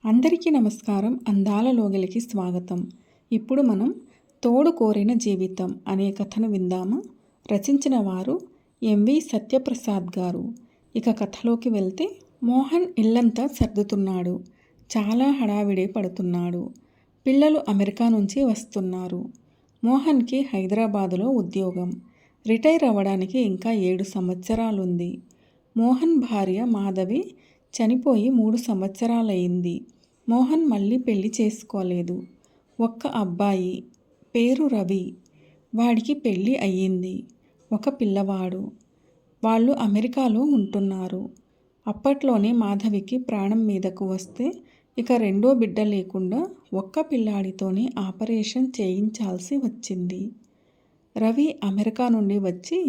అందరికీ నమస్కారం. అందాల లోగిలికి స్వాగతం. ఇప్పుడు మనం తోడు కోరిన జీవితం అనే కథను విందామా? రచించిన వారు ఎంవి సత్యప్రసాద్ గారు. ఇక కథలోకి వెళ్తే, మోహన్ ఇల్లంతా సర్దుతున్నాడు. చాలా హడావిడి పడుతున్నాడు. పిల్లలు అమెరికా నుంచి వస్తున్నారు. మోహన్కి హైదరాబాదులో ఉద్యోగం. రిటైర్ అవ్వడానికి ఇంకా 7 సంవత్సరాలుంది. మోహన్ భార్య మాధవి చనిపోయి 3 సంవత్సరాలయ్యింది. మోహన్ మళ్ళీ పెళ్లి చేసుకోలేదు. ఒక్క అబ్బాయి, పేరు రవి. వాడికి పెళ్ళి అయ్యింది. ఒక పిల్లవాడు. వాళ్ళు అమెరికాలో ఉంటున్నారు. అప్పట్లోనే మాధవికి ప్రాణం మీదకు వస్తే ఇక రెండో బిడ్డ లేకుండా ఒక్క పిల్లాడితోనే ఆపరేషన్ చేయించాల్సి వచ్చింది. రవి అమెరికా నుండి వచ్చి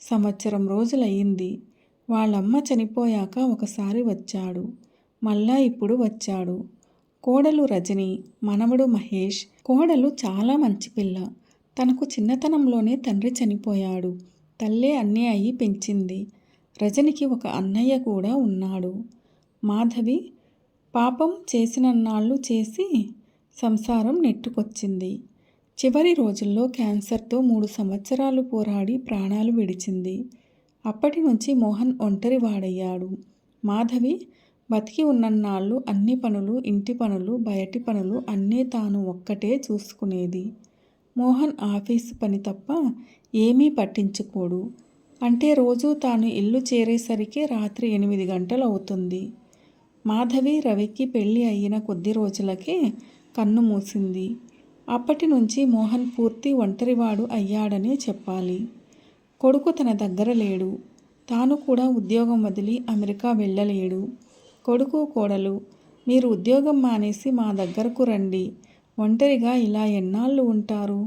సంవత్సరం రోజులయ్యింది. వాళ్ళమ్మ చనిపోయాక ఒకసారి వచ్చాడు. మళ్ళా ఇప్పుడు వచ్చాడు. కోడలు రజని, మనవడు మహేష్. కోడలు చాలా మంచి పిల్ల. తనకు చిన్నతనంలోనే తండ్రి చనిపోయాడు. తల్లే అన్నీ అయ్యి పెంచింది. రజనికి ఒక అన్నయ్య కూడా ఉన్నాడు. మాధవి పాపం చేసినన్నాళ్ళు చేసి సంసారం నెట్టుకొచ్చింది. చివరి రోజుల్లో క్యాన్సర్తో 3 సంవత్సరాలు పోరాడి ప్రాణాలు విడిచింది. అప్పటి నుంచి మోహన్ ఒంటరివాడయ్యాడు. మాధవి బతికి ఉన్నన్నాళ్ళు అన్ని పనులు, ఇంటి పనులు, బయటి పనులు అన్నీ తాను ఒక్కటే చూసుకునేది. మోహన్ ఆఫీసు పని తప్ప ఏమీ పట్టించుకోడు. అంటే రోజూ తాను ఇల్లు చేరేసరికి రాత్రి 8 గంటలు అవుతుంది. మాధవి రవికి పెళ్ళి అయిన కొద్ది రోజులకే కన్ను మూసింది. అప్పటి నుంచి మోహన్ పూర్తి ఒంటరివాడు అయ్యాడనే చెప్పాలి. కొడుకు తన దగ్గర లేడు. తాను కూడా ఉద్యోగం వదిలి అమెరికా వెళ్ళలేడు. కొడుకు, కోడలు, మీరు ఉద్యోగం మానేసి మా దగ్గరకు రండి. ఒంటరిగా ఇలా ఎన్నాళ్ళు ఉంటారు?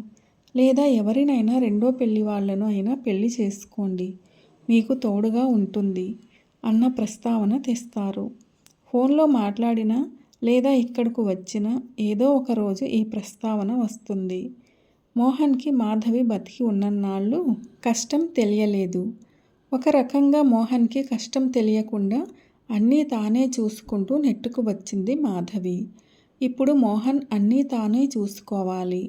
లేదా ఎవరినైనా రెండో పెళ్లి వాళ్లను అయినా పెళ్లి చేసుకోండి. మీకు తోడుగా ఉంటుంది అన్న ప్రస్తావన తెస్తారు. ఫోన్లో మాట్లాడినా లేదా ఇక్కడకు వచ్చినా ఏదో ఒక రోజు ఈ ప్రస్తావన వస్తుంది. మోహన్కి మాధవి బతికి ఉన్నన్నాళ్ళు కష్టం తెలియలేదు. ఒక రకంగా మోహన్కి కష్టం తెలియకుండా అన్నీ తానే చూసుకుంటూ నెట్టుకు వచ్చింది మాధవి. ఇప్పుడు మోహన్ అన్నీ తానే చూసుకోవాలి.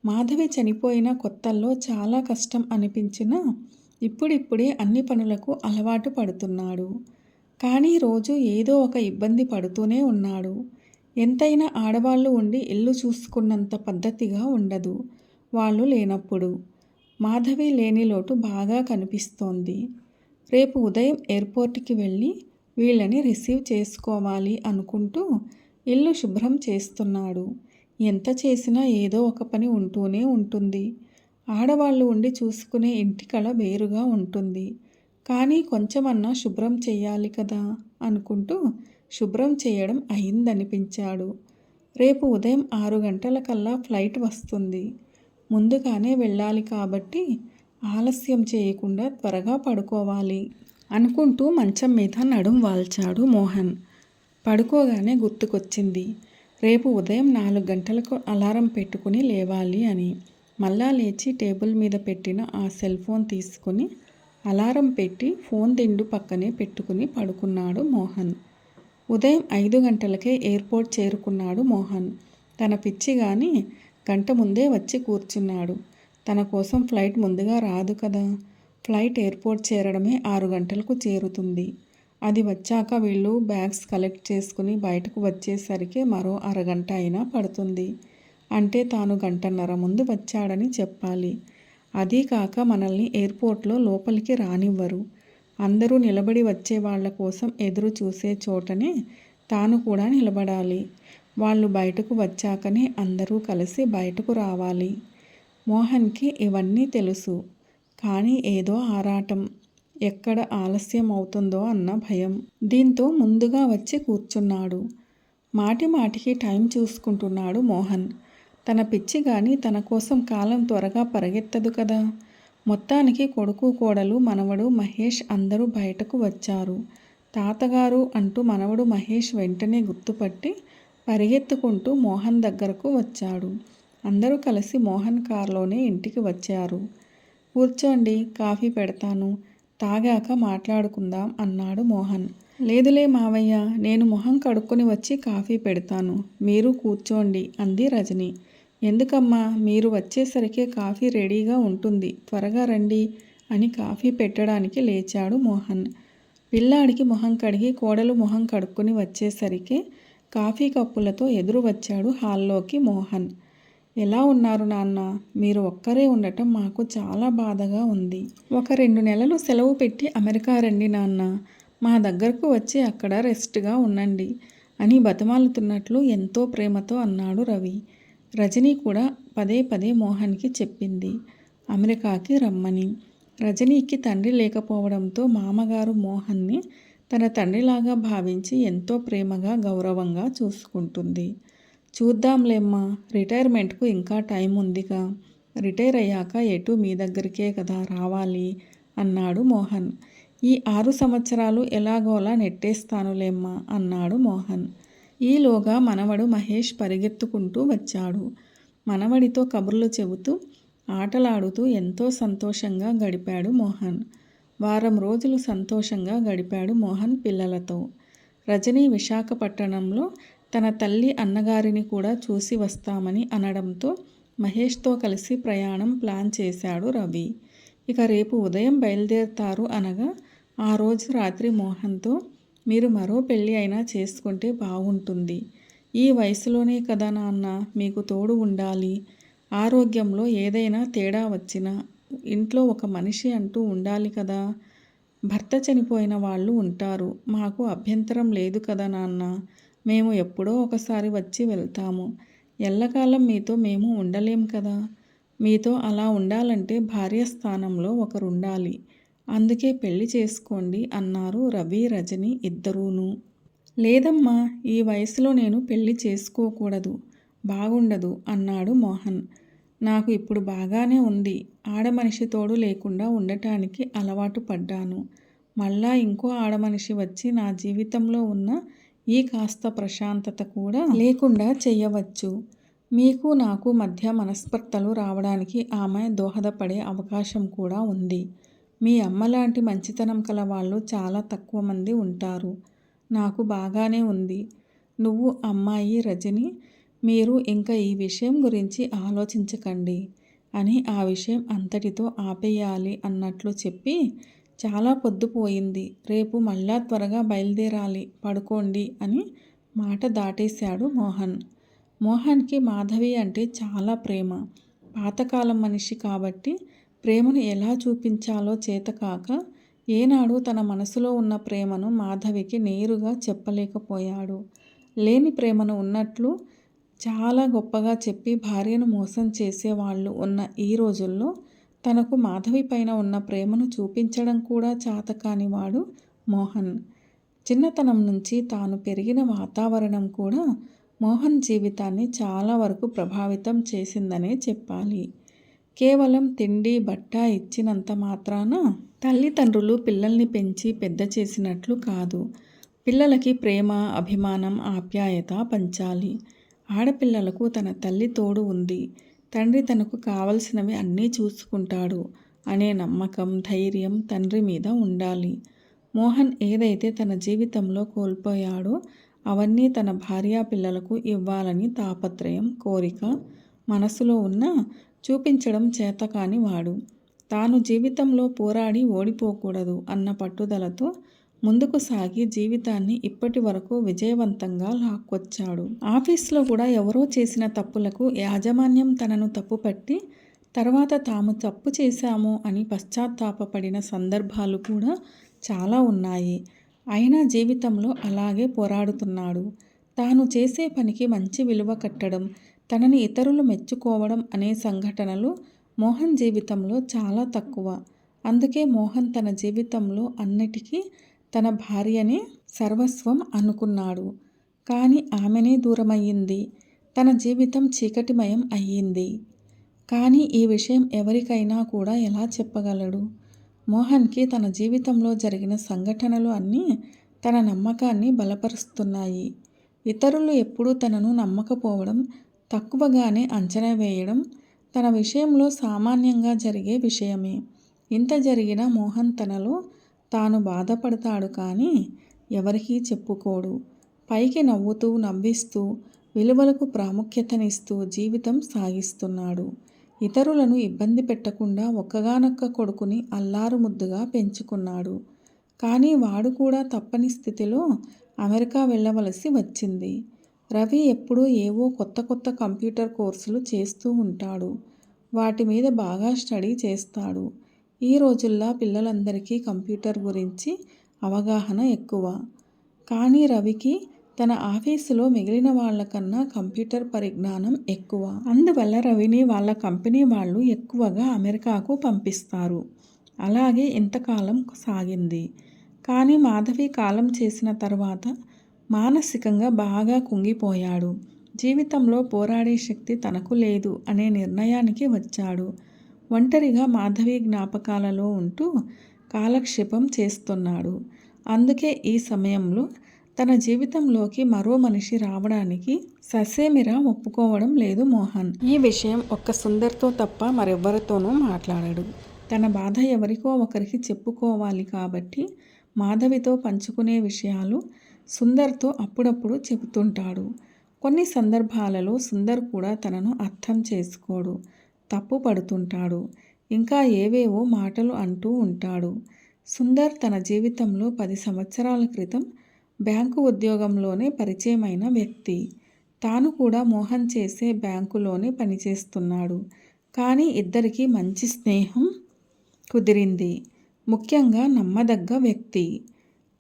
మాధవి చనిపోయిన కొత్తల్లో చాలా కష్టం అనిపించినా ఇప్పుడిప్పుడే అన్ని పనులకు అలవాటు పడుతున్నాడు. కానీ రోజు ఏదో ఒక ఇబ్బంది పడుతూనే ఉన్నాడు. ఎంతైనా ఆడవాళ్ళు ఉండి ఇల్లు చూసుకున్నంత పద్ధతిగా ఉండదు వాళ్ళు లేనప్పుడు. మాధవి లేని లోటు బాగా కనిపిస్తోంది. రేపు ఉదయం ఎయిర్పోర్ట్కి వెళ్ళి వీళ్ళని రిసీవ్ చేసుకోవాలి అనుకుంటూ ఇల్లు శుభ్రం చేస్తున్నాడు. ఎంత చేసినా ఏదో ఒక పని ఉంటూనే ఉంటుంది. ఆడవాళ్ళు ఉండి చూసుకునే ఇంటి కళ వేరుగా ఉంటుంది. కానీ కొంచెమన్నా శుభ్రం చెయ్యాలి కదా అనుకుంటూ శుభ్రం చేయడం అయిందనిపించాడు. రేపు ఉదయం 6 గంటలకల్లా ఫ్లైట్ వస్తుంది. ముందుగానే వెళ్ళాలి కాబట్టి ఆలస్యం చేయకుండా త్వరగా పడుకోవాలి అనుకుంటూ మంచం మీద నడుం వాల్చాడు మోహన్. పడుకోగానే గుర్తుకొచ్చింది రేపు ఉదయం 4 గంటలకు అలారం పెట్టుకుని లేవాలి అని. మళ్ళా లేచి టేబుల్ మీద పెట్టిన ఆ సెల్ ఫోన్ తీసుకుని అలారం పెట్టి ఫోన్ దిండు పక్కనే పెట్టుకుని పడుకున్నాడు మోహన్. ఉదయం 5 గంటలకే ఎయిర్పోర్ట్ చేరుకున్నాడు మోహన్. తన పిచ్చి గాని గంట ముందే వచ్చి కూర్చున్నాడు. తన కోసం ఫ్లైట్ ముందుగా రాదు కదా. ఫ్లైట్ ఎయిర్పోర్ట్ చేరడమే 6 గంటలకు చేరుతుంది. అది వచ్చాక వీళ్ళు బ్యాగ్స్ కలెక్ట్ చేసుకుని బయటకు వచ్చేసరికి మరో అరగంట అయినా పడుతుంది. అంటే తాను గంటన్నర ముందు వచ్చాడని చెప్పాలి. అదీ కాక మనల్ని ఎయిర్పోర్ట్లో లోపలికి రానివ్వరు. అందరూ నిలబడి వచ్చే వాళ్ళ కోసం ఎదురు చూసే చోటనే తాను కూడా నిలబడాలి. వాళ్ళు బయటకు వచ్చాకనే అందరూ కలిసి బయటకు రావాలి. మోహన్కి ఇవన్నీ తెలుసు. కానీ ఏదో ఆరాటం, ఎక్కడ ఆలస్యం అవుతుందో అన్న భయం. దీంతో ముందుగా వచ్చి కూర్చున్నాడు. మాటి మాటికి టైం చూసుకుంటున్నాడు మోహన్. తన పిచ్చి గాని తన కోసం కాలం త్వరగా పరిగెత్తదు కదా. మొత్తానికి కొడుకు, కోడలు, మనవడు మహేష్ అందరూ బయటకు వచ్చారు. తాతగారు అంటూ మనవడు మహేష్ వెంటనే గుర్తుపట్టి పరిగెత్తుకుంటూ మోహన్ దగ్గరకు వచ్చాడు. అందరూ కలిసి మోహన్ కారులోనే ఇంటికి వచ్చారు. కూర్చోండి, కాఫీ పెడతాను, తాగాక మాట్లాడుకుందాం అన్నాడు మోహన్. లేదులే మావయ్య, నేను మొహం కడుక్కొని వచ్చి కాఫీ పెడతాను, మీరు కూర్చోండి అంది రజని. ఎందుకమ్మా, మీరు వచ్చేసరికి కాఫీ రెడీగా ఉంటుంది, త్వరగా రండి అని కాఫీ పెట్టడానికి లేచాడు మోహన్. పిల్లాడికి మొహం కడిగి కోడలు మొహం కడుక్కొని వచ్చేసరికి కాఫీ కప్పులతో ఎదురు వచ్చాడు హాల్లోకి మోహన్. ఎలా ఉన్నారు నాన్న? మీరు ఒక్కరే ఉండటం మాకు చాలా బాధగా ఉంది. ఒక 2 నెలలు సెలవు పెట్టి అమెరికా రండి నాన్న, మా దగ్గరకు వచ్చి అక్కడ రెస్ట్గా ఉండండి అని బతిమాలుతున్నట్లు ఎంతో ప్రేమతో అన్నాడు రవి. రజని కూడా పదే పదే మోహన్కి చెప్పింది అమెరికాకి రమ్మని. రజనీకి తండ్రి లేకపోవడంతో మామగారు మోహన్ని తన తండ్రిలాగా భావించి ఎంతో ప్రేమగా గౌరవంగా చూసుకుంటుంది. చూద్దాంలేమ్మా, రిటైర్మెంట్కు ఇంకా టైం ఉందిగా, రిటైర్ అయ్యాక ఎటు మీ దగ్గరికే కదా రావాలి అన్నాడు మోహన్. ఈ 6 సంవత్సరాలు ఎలాగోలా నెట్టేస్తానులేమ్మా అన్నాడు మోహన్. ఈలోగా మనవడు మహేష్ పరిగెత్తుకుంటూ వచ్చాడు. మనవడితో కబుర్లు చెబుతూ ఆటలాడుతూ ఎంతో సంతోషంగా గడిపాడు మోహన్. వారం రోజులు సంతోషంగా గడిపాడు మోహన్ పిల్లలతో. రజని విశాఖపట్టణంలో తన తల్లి అన్నగారిని కూడా చూసి వస్తామని అనడంతో మహేష్తో కలిసి ప్రయాణం ప్లాన్ చేశాడు రవి. ఇక రేపు ఉదయం బయలుదేరుతారు అనగా ఆ రోజు రాత్రి మోహన్తో, మీరు మరో పెళ్ళి అయినా చేసుకుంటే బాగుంటుంది, ఈ వయసులోనే కదా నాన్న మీకు తోడు ఉండాలి, ఆరోగ్యంలో ఏదైనా తేడా వచ్చినా ఇంట్లో ఒక మనిషి అంటూ ఉండాలి కదా, భర్త చనిపోయిన వాళ్ళు ఉంటారు, మాకు అభ్యంతరం లేదు కదా నాన్న, మేము ఎప్పుడో ఒకసారి వచ్చి వెళ్తాము, ఎల్లకాలం మీతో మేము ఉండలేం కదా, మీతో అలా ఉండాలంటే భార్య స్థానంలో ఒకరుండాలి, అందుకే పెళ్లి చేసుకోండి అన్నారు రవి రజని ఇద్దరూను. లేదమ్మా, ఈ వయసులో నేను పెళ్లి చేసుకోకూడదు, బాగుండదు అన్నాడు మోహన్. నాకు ఇప్పుడు బాగానే ఉంది, ఆడమనిషి తోడు లేకుండా ఉండటానికి అలవాటు పడ్డాను, మళ్ళా ఇంకో ఆడమనిషి వచ్చి నా జీవితంలో ఉన్న ఈ కాస్త ప్రశాంతత కూడా లేకుండా చెయ్యవచ్చు, మీకు నాకు మధ్య మనస్పర్ధలు రావడానికి ఆమె దోహదపడే అవకాశం కూడా ఉంది, మీ అమ్మలాంటి మంచితనం కల వాళ్ళు చాలా తక్కువ మంది ఉంటారు, నాకు బాగానే ఉంది, నువ్వు అమ్మాయి రజని మీరు ఇంకా ఈ విషయం గురించి ఆలోచించకండి అని ఆ విషయం అంతటితో ఆపేయాలి అన్నట్లు చెప్పి, చాలా పొద్దుపోయింది, రేపు మళ్ళా త్వరగా బయలుదేరాలి, పడుకోండి అని మాట దాటేశాడు మోహన్. మోహన్కి మాధవి అంటే చాలా ప్రేమ. పాతకాలం మనిషి కాబట్టి ప్రేమను ఎలా చూపించాలో చేతకాక ఏనాడు తన మనసులో ఉన్న ప్రేమను మాధవికి నేరుగా చెప్పలేకపోయాడు. లేని ప్రేమను ఉన్నట్లు చాలా గొప్పగా చెప్పి భార్యను మోసం చేసేవాళ్ళు ఉన్న ఈ రోజుల్లో తనకు మాధవి పైన ఉన్న ప్రేమను చూపించడం కూడా చాతకానివాడు మోహన్. చిన్నతనం నుంచి తాను పెరిగిన వాతావరణం కూడా మోహన్ జీవితాన్ని చాలా వరకు ప్రభావితం చేసిందనే చెప్పాలి. కేవలం తిండి బట్ట ఇచ్చినంత మాత్రాన తల్లిదండ్రులు పిల్లల్ని పెంచి పెద్ద చేసినట్లు కాదు. పిల్లలకి ప్రేమ, అభిమానం, ఆప్యాయత పంచాలి. ఆడపిల్లలకు తన తల్లి తోడు ఉంది, తండ్రి తనకు కావలసినవి అన్నీ చూసుకుంటాడు అనే నమ్మకం, ధైర్యం తండ్రి మీద ఉండాలి. మోహన్ ఏదైతే తన జీవితంలో కోల్పోయాడో అవన్నీ తన భార్యా పిల్లలకు ఇవ్వాలని తాపత్రయం, కోరిక మనసులో ఉన్న చూపించడం చేతకాని వాడు. తాను జీవితంలో పోరాడి ఓడిపోకూడదు అన్న పట్టుదలతో ముందుకు సాగి జీవితాన్ని ఇప్పటి వరకు విజయవంతంగా లాక్కొచ్చాడు. ఆఫీస్లో కూడా ఎవరో చేసిన తప్పులకు యాజమాన్యం తనను తప్పుపట్టి తర్వాత తాము తప్పు చేశాము అని పశ్చాత్తాపపడిన సందర్భాలు కూడా చాలా ఉన్నాయి. అయినా జీవితంలో అలాగే పోరాడుతున్నాడు. తాను చేసే పనికి మంచి విలువ కట్టడం, తనని ఇతరులు మెచ్చుకోవడం అనే సంఘటనలు మోహన్ జీవితంలో చాలా తక్కువ. అందుకే మోహన్ తన జీవితంలో అన్నిటికీ తన భార్యనే సర్వస్వం అనుకున్నాడు. కానీ ఆమెనే దూరమయ్యింది. తన జీవితం చీకటిమయం అయ్యింది. కానీ ఈ విషయం ఎవరికైనా కూడా ఎలా చెప్పగలడు? మోహన్కి తన జీవితంలో జరిగిన సంఘటనలు అన్నీ తన నమ్మకాన్ని బలపరుస్తున్నాయి. ఇతరులు ఎప్పుడూ తనను నమ్మకపోవడం, తక్కువగానే అంచనా వేయడం తన విషయంలో సామాన్యంగా జరిగే విషయమే. ఇంత జరిగిన మోహన్ తనలో తాను బాధపడతాడు కానీ ఎవరికీ చెప్పుకోడు. పైకి నవ్వుతూ నవ్విస్తూ విలువలకు ప్రాముఖ్యతనిస్తూ జీవితం సాగిస్తున్నాడు. ఇతరులను ఇబ్బంది పెట్టకుండా ఒక్కగానొక్క కొడుకుని అల్లారు ముద్దుగా పెంచుకున్నాడు. కానీ వాడు కూడా తప్పని స్థితిలో అమెరికా వెళ్ళవలసి వచ్చింది. రవి ఎప్పుడూ ఏవో కొత్త కొత్త కంప్యూటర్ కోర్సులు చేస్తూ ఉంటాడు. వాటి మీద బాగా స్టడీ చేస్తాడు. ఈ రోజుల్లో పిల్లలందరికీ కంప్యూటర్ గురించి అవగాహన ఎక్కువ. కానీ రవికి తన ఆఫీసులో మిగిలిన వాళ్ళకన్నా కంప్యూటర్ పరిజ్ఞానం ఎక్కువ. అందువల్ల రవిని వాళ్ళ కంపెనీ వాళ్ళు ఎక్కువగా అమెరికాకు పంపిస్తారు. అలాగే ఇంతకాలం సాగింది. కానీ మాధవి కాలం చేసిన తర్వాత మానసికంగా బాగా కుంగిపోయాడు. జీవితంలో పోరాడే శక్తి తనకు లేదు అనే నిర్ణయానికి వచ్చాడు. ఒంటరిగా మాధవి జ్ఞాపకాలలో ఉంటూ కాలక్షేపం చేస్తున్నాడు. అందుకే ఈ సమయంలో తన జీవితంలోకి మరో మనిషి రావడానికి ససేమిరా ఒప్పుకోవడం లేదు మోహన్. ఈ విషయం ఒక్క సుందర్తో తప్ప మరెవ్వరితోనూ మాట్లాడాడు. తన బాధ ఎవరికో ఒకరికి చెప్పుకోవాలి కాబట్టి మాధవితో పంచుకునే విషయాలు సుందర్తో అప్పుడప్పుడు చెబుతుంటాడు. కొన్ని సందర్భాలలో సుందర్ కూడా తనను అర్థం చేసుకోడు, తప్పు పడుతుంటాడు, ఇంకా ఏవేవో మాటలు అంటూ ఉంటాడు. సుందర్ తన జీవితంలో 10 సంవత్సరాల క్రితం బ్యాంకు ఉద్యోగంలోనే పరిచయమైన వ్యక్తి. తాను కూడా మోహన్ చేసే బ్యాంకులోనే పనిచేస్తున్నాడు. కానీ ఇద్దరికీ మంచి స్నేహం కుదిరింది. ముఖ్యంగా నమ్మదగ్గ వ్యక్తి.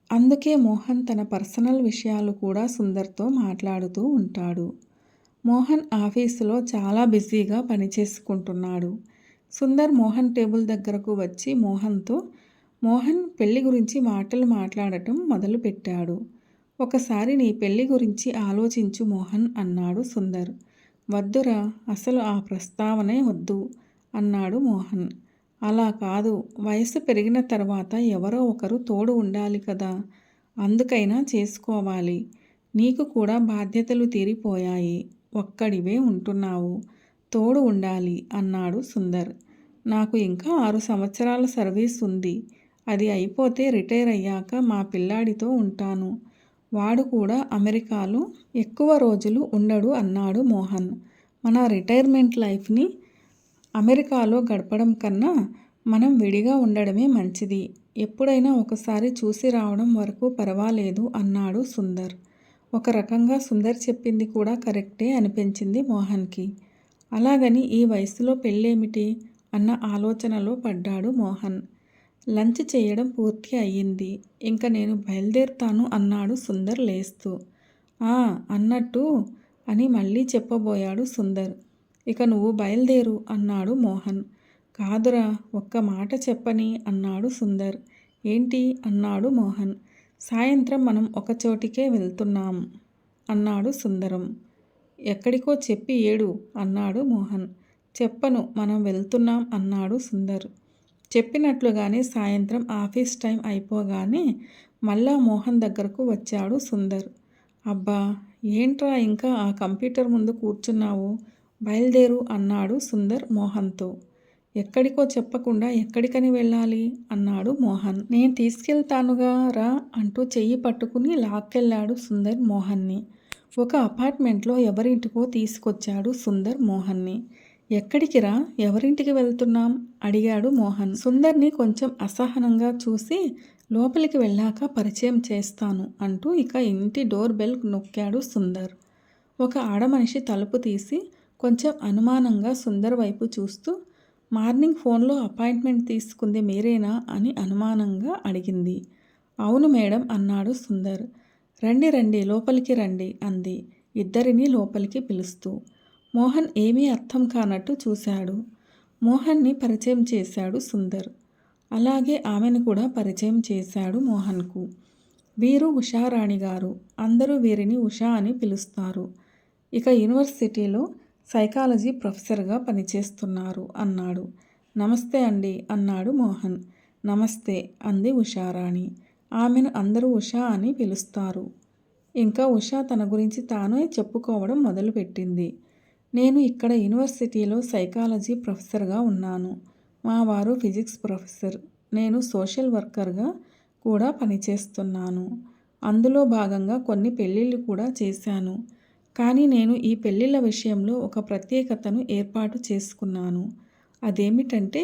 అందుకే మోహన్ తన పర్సనల్ విషయాలు కూడా సుందర్తో మాట్లాడుతూ ఉంటాడు. మోహన్ ఆఫీసులో చాలా బిజీగా పనిచేసుకుంటున్నాడు. సుందర్ మోహన్ టేబుల్ దగ్గరకు వచ్చి మోహన్ పెళ్లి గురించి మాటలు మాట్లాడటం మొదలుపెట్టాడు. ఒకసారి నీ పెళ్లి గురించి ఆలోచించు మోహన్ అన్నాడు సుందర్. వద్దురా, అసలు ఆ ప్రస్తావనే వద్దు అన్నాడు మోహన్. అలా కాదు, వయసు పెరిగిన తర్వాత ఎవరో ఒకరు తోడు ఉండాలి కదా, అందుకైనా చేసుకోవాలి. నీకు కూడా బాధ్యతలు తీరిపోయాయి, ఒక్కడివే ఉంటున్నావు, తోడు ఉండాలి అన్నాడు సుందర్. నాకు ఇంకా 6 సంవత్సరాల సర్వీస్ ఉంది. అది అయిపోతే రిటైర్ అయ్యాక మా పిల్లాడితో ఉంటాను. వాడు కూడా అమెరికాలో ఎక్కువ రోజులు ఉండడు అన్నాడు మోహన్. మన రిటైర్మెంట్ లైఫ్ని అమెరికాలో గడపడం కన్నా మనం విడిగా ఉండడమే మంచిది. ఎప్పుడైనా ఒకసారి చూసి రావడం వరకు పర్వాలేదు అన్నాడు సుందర్. ఒక రకంగా సుందర్ చెప్పింది కూడా కరెక్టే అనిపించింది మోహన్కి. అలాగని ఈ వయసులో పెళ్ళేమిటి అన్న ఆలోచనలో పడ్డాడు మోహన్. లంచ్ చేయడం పూర్తి అయ్యింది. ఇంక నేను బయలుదేరుతాను అన్నాడు సుందర్ లేస్తూ. అన్నట్టు అని మళ్ళీ చెప్పబోయాడు సుందర్. ఇక నువ్వు బయలుదేరు అన్నాడు మోహన్. కాదురా, ఒక్క మాట చెప్పని అన్నాడు సుందర్. ఏంటి అన్నాడు మోహన్. సాయంత్రం మనం ఒక చోటికే వెళ్తున్నాం అన్నాడు సుందరం. ఎక్కడికో చెప్పి ఏడు అన్నాడు మోహన్. చెప్పను, మనం వెళ్తున్నాం అన్నాడు సుందర్. చెప్పినట్లుగానే సాయంత్రం ఆఫీస్ టైం అయిపోగానే మళ్ళా మోహన్ దగ్గరకు వచ్చాడు సుందర్. అబ్బా, ఏంట్రా ఇంకా ఆ కంప్యూటర్ ముందు కూర్చున్నావు, బయలుదేరు అన్నాడు సుందర్ మోహన్తో. ఎక్కడికో చెప్పకుండా ఎక్కడికని వెళ్ళాలి అన్నాడు మోహన్. నేను తీసుకెళ్తానుగా రా అంటూ చెయ్యి పట్టుకుని లాక్కెళ్ళాడు సుందర్ మోహన్ని. ఒక అపార్ట్మెంట్లో ఎవరింటికో తీసుకొచ్చాడు సుందర్ మోహన్ని. ఎక్కడికి రా, ఎవరింటికి వెళ్తున్నాం అడిగాడు మోహన్. సుందర్ని కొంచెం అసహనంగా చూసి లోపలికి వెళ్ళాక పరిచయం చేస్తాను అంటూ ఇక ఇంటి డోర్ బెల్ నొక్కాడు సుందర్. ఒక ఆడమనిషి తలుపు తీసి కొంచెం అనుమానంగా సుందర్ వైపు చూస్తూ, మార్నింగ్ ఫోన్లో అపాయింట్మెంట్ తీసుకుంది మీరేనా అని అనుమానంగా అడిగింది. అవును మేడం అన్నాడు సుందర్. రండి రండి, లోపలికి రండి అంది ఇద్దరిని లోపలికి పిలుస్తూ. మోహన్ ఏమీ అర్థం కానట్టు చూశాడు. మోహన్ని పరిచయం చేశాడు సుందర్. అలాగే ఆమెను కూడా పరిచయం చేశాడు మోహన్కు. వీరు ఉషారాణి గారు, అందరూ వీరిని ఉషా అని పిలుస్తారు. ఇక యూనివర్సిటీలో సైకాలజీ ప్రొఫెసర్గా పనిచేస్తున్నారు అన్నాడు. నమస్తే అండి అన్నాడు మోహన్. నమస్తే అంది ఉషారాణి. ఆమెను అందరూ ఉషా అని పిలుస్తారు. ఇంకా ఉషా తన గురించి తానే చెప్పుకోవడం మొదలుపెట్టింది. నేను ఇక్కడ యూనివర్సిటీలో సైకాలజీ ప్రొఫెసర్గా ఉన్నాను. మా వారు ఫిజిక్స్ ప్రొఫెసర్. నేను సోషల్ వర్కర్గా కూడా పనిచేస్తున్నాను. అందులో భాగంగా కొన్ని పెళ్ళిళ్ళు కూడా చేశాను. కానీ నేను ఈ పెళ్ళిళ్ళ విషయంలో ఒక ప్రత్యేకతను ఏర్పాటు చేసుకున్నాను. అదేమిటంటే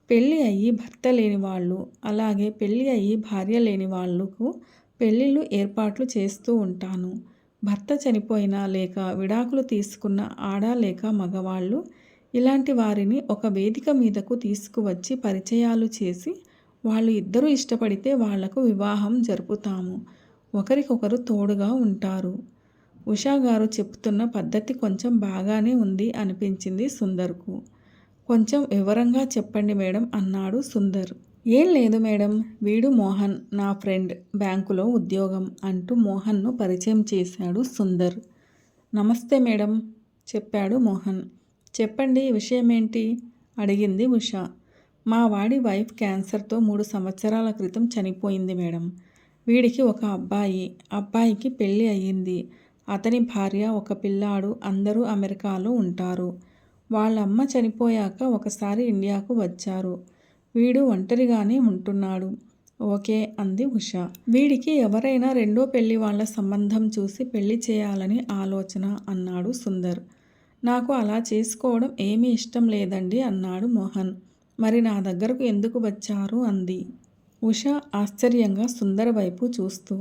పెళ్ళి అయ్యి భర్త లేని వాళ్ళు, అలాగే పెళ్ళి అయ్యి భార్య లేని వాళ్ళకు పెళ్ళిళ్ళు ఏర్పాట్లు చేస్తూ ఉంటాను. భర్త చనిపోయినా లేక విడాకులు తీసుకున్న ఆడ లేక మగవాళ్ళు ఇలాంటి వారిని ఒక వేదిక మీదకు తీసుకువచ్చి పరిచయాలు చేసి వాళ్ళు ఇద్దరూ ఇష్టపడితే వాళ్లకు వివాహం జరుపుతాము. ఒకరికొకరు తోడుగా ఉంటారు. ఉషా గారు చెప్తున్న పద్ధతి కొంచెం బాగానే ఉంది అనిపించింది సుందర్కు. కొంచెం వివరంగా చెప్పండి మేడం అన్నాడు సుందర్. ఏం లేదు మేడం, వీడు మోహన్, నా ఫ్రెండ్, బ్యాంకులో ఉద్యోగం అంటూ మోహన్ను పరిచయం చేశాడు సుందర్. నమస్తే మేడం చెప్పాడు మోహన్. చెప్పండి విషయమేంటి అడిగింది ఉష. మా వాడి వైఫ్ క్యాన్సర్తో 3 సంవత్సరాల క్రితం చనిపోయింది మేడం. వీడికి ఒక అబ్బాయికి పెళ్ళి అయ్యింది. అతని భార్య, ఒక పిల్లాడు, అందరూ అమెరికాలో ఉంటారు. వాళ్ళ అమ్మ చనిపోయాక ఒకసారి ఇండియాకు వచ్చారు. వీడు ఒంటరిగానే ఉంటున్నాడు. ఓకే అంది ఉష. వీడికి ఎవరైనా రెండో పెళ్లి వాళ్ళ సంబంధం చూసి పెళ్లి చేయాలని ఆలోచన అన్నాడు సుందర్. నాకు అలా చేసుకోవడం ఏమీ ఇష్టం లేదండి అన్నాడు మోహన్. మరి నా దగ్గరకు ఎందుకు వచ్చారు అంది ఉష ఆశ్చర్యంగా సుందర్ వైపు చూస్తూ.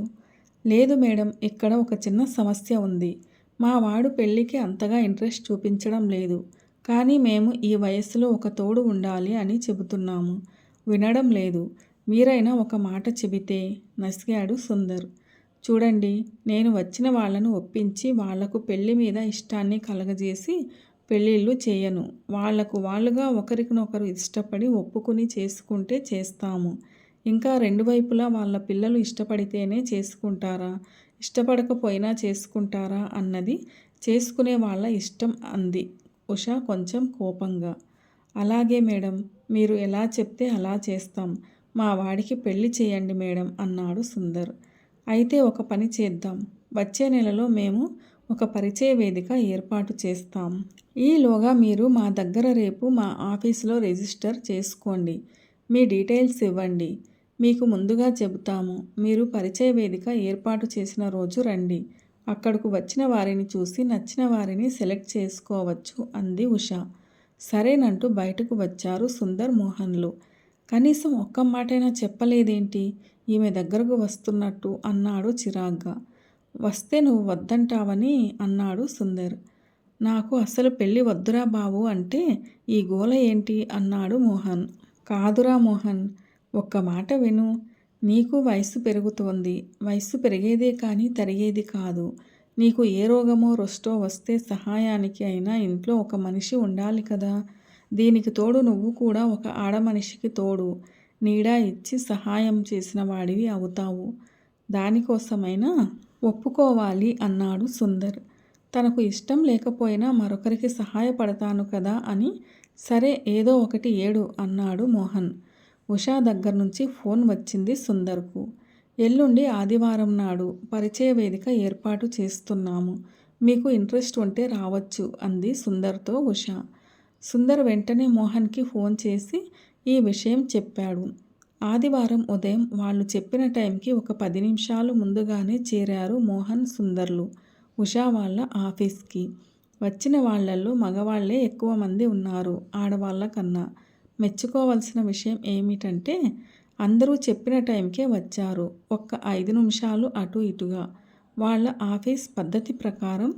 లేదు మేడం, ఇక్కడ ఒక చిన్న సమస్య ఉంది. మా వాడు పెళ్ళికి అంతగా ఇంట్రెస్ట్ చూపించడం లేదు. కానీ మేము ఈ వయస్సులో ఒక తోడు ఉండాలి అని చెబుతున్నాము. వినడం లేదు. మీరైనా ఒక మాట చెబితే నసిగాడు సుందర్. చూడండి, నేను వచ్చిన వాళ్ళను ఒప్పించి వాళ్లకు పెళ్లి మీద ఇష్టాన్ని కలగజేసి పెళ్ళిళ్ళు చేయను. వాళ్ళుగా ఒకరినొకరు ఇష్టపడి ఒప్పుకుని చేసుకుంటే చేస్తాము. ఇంకా రెండు వైపులా వాళ్ళ పిల్లలు ఇష్టపడితేనే చేసుకుంటారా, ఇష్టపడకపోయినా చేసుకుంటారా అన్నది చేసుకునే వాళ్ళ ఇష్టం అంది ఉష కొంచెం కోపంగా. అలాగే మేడం, మీరు ఎలా చెప్తే అలా చేస్తాం. మా వాడికి పెళ్లి చేయండి మేడం అన్నాడు సుందర్. అయితే ఒక పని చేద్దాం. వచ్చే నెలలో మేము ఒక పరిచయ వేదిక ఏర్పాటు చేస్తాం. ఈలోగా మీరు మా దగ్గర రేపు మా ఆఫీసులో రిజిస్టర్ చేసుకోండి. మీ డీటెయిల్స్ ఇవ్వండి. మీకు ముందుగా చెబుతాము. మీరు పరిచయ వేదిక ఏర్పాటు చేసిన రోజు రండి. అక్కడకు వచ్చిన వారిని చూసి నచ్చిన వారిని సెలెక్ట్ చేసుకోవచ్చు అంది ఉష. సరేనంటూ బయటకు వచ్చారు సుందర్, మోహన్లు. కనీసం ఒక్క మాటైనా చెప్పలేదేంటి ఈమె దగ్గరకు వస్తున్నట్టు అన్నాడు చిరాగ్గా. వస్తే నువ్వు వద్దంటావని అన్నాడు సుందర్. నాకు అసలు పెళ్ళి వద్దురా బాబు అంటే ఈ గోల ఏంటి అన్నాడు మోహన్. కాదురా మోహన్, ఒక్క మాట విను. నీకు వయసు పెరుగుతోంది. వయసు పెరిగేదే కానీ తరిగేది కాదు. నీకు ఏ రోగమో రొస్టో వస్తే సహాయానికి అయినా ఇంట్లో ఒక మనిషి ఉండాలి కదా. దీనికి తోడు నువ్వు కూడా ఒక ఆడమనిషికి తోడు నీడా ఇచ్చి సహాయం చేసిన వాడివి అవుతావు. దానికోసమైనా ఒప్పుకోవాలి అన్నాడు సుందర్. తనకు ఇష్టం లేకపోయినా మరొకరికి సహాయపడతాను కదా అని. సరే ఏదో ఒకటి ఏడు అన్నాడు మోహన్. ఉషా దగ్గర నుంచి ఫోన్ వచ్చింది సుందర్కు. ఎల్లుండి ఆదివారం నాడు పరిచయ వేదిక ఏర్పాటు చేస్తున్నాము. మీకు ఇంట్రెస్ట్ ఉంటే రావచ్చు అంది సుందర్తో ఉష. సుందర్ వెంటనే మోహన్కి ఫోన్ చేసి ఈ విషయం చెప్పాడు. ఆదివారం ఉదయం వాళ్ళు చెప్పిన టైంకి ఒక 10 నిమిషాలు ముందుగానే చేరారు మోహన్, సుందర్లు ఉషా వాళ్ళ ఆఫీస్కి. వచ్చిన వాళ్లల్లో మగవాళ్లే ఎక్కువ మంది ఉన్నారు ఆడవాళ్ళ కన్నా. మెచ్చుకోవాల్సిన విషయం ఏమిటంటే అందరూ చెప్పిన టైంకే వచ్చారు. ఒక్క 5 నిమిషాలు అటు ఇటుగా. వాళ్ళ ఆఫీస్ పద్ధతి ప్రకారం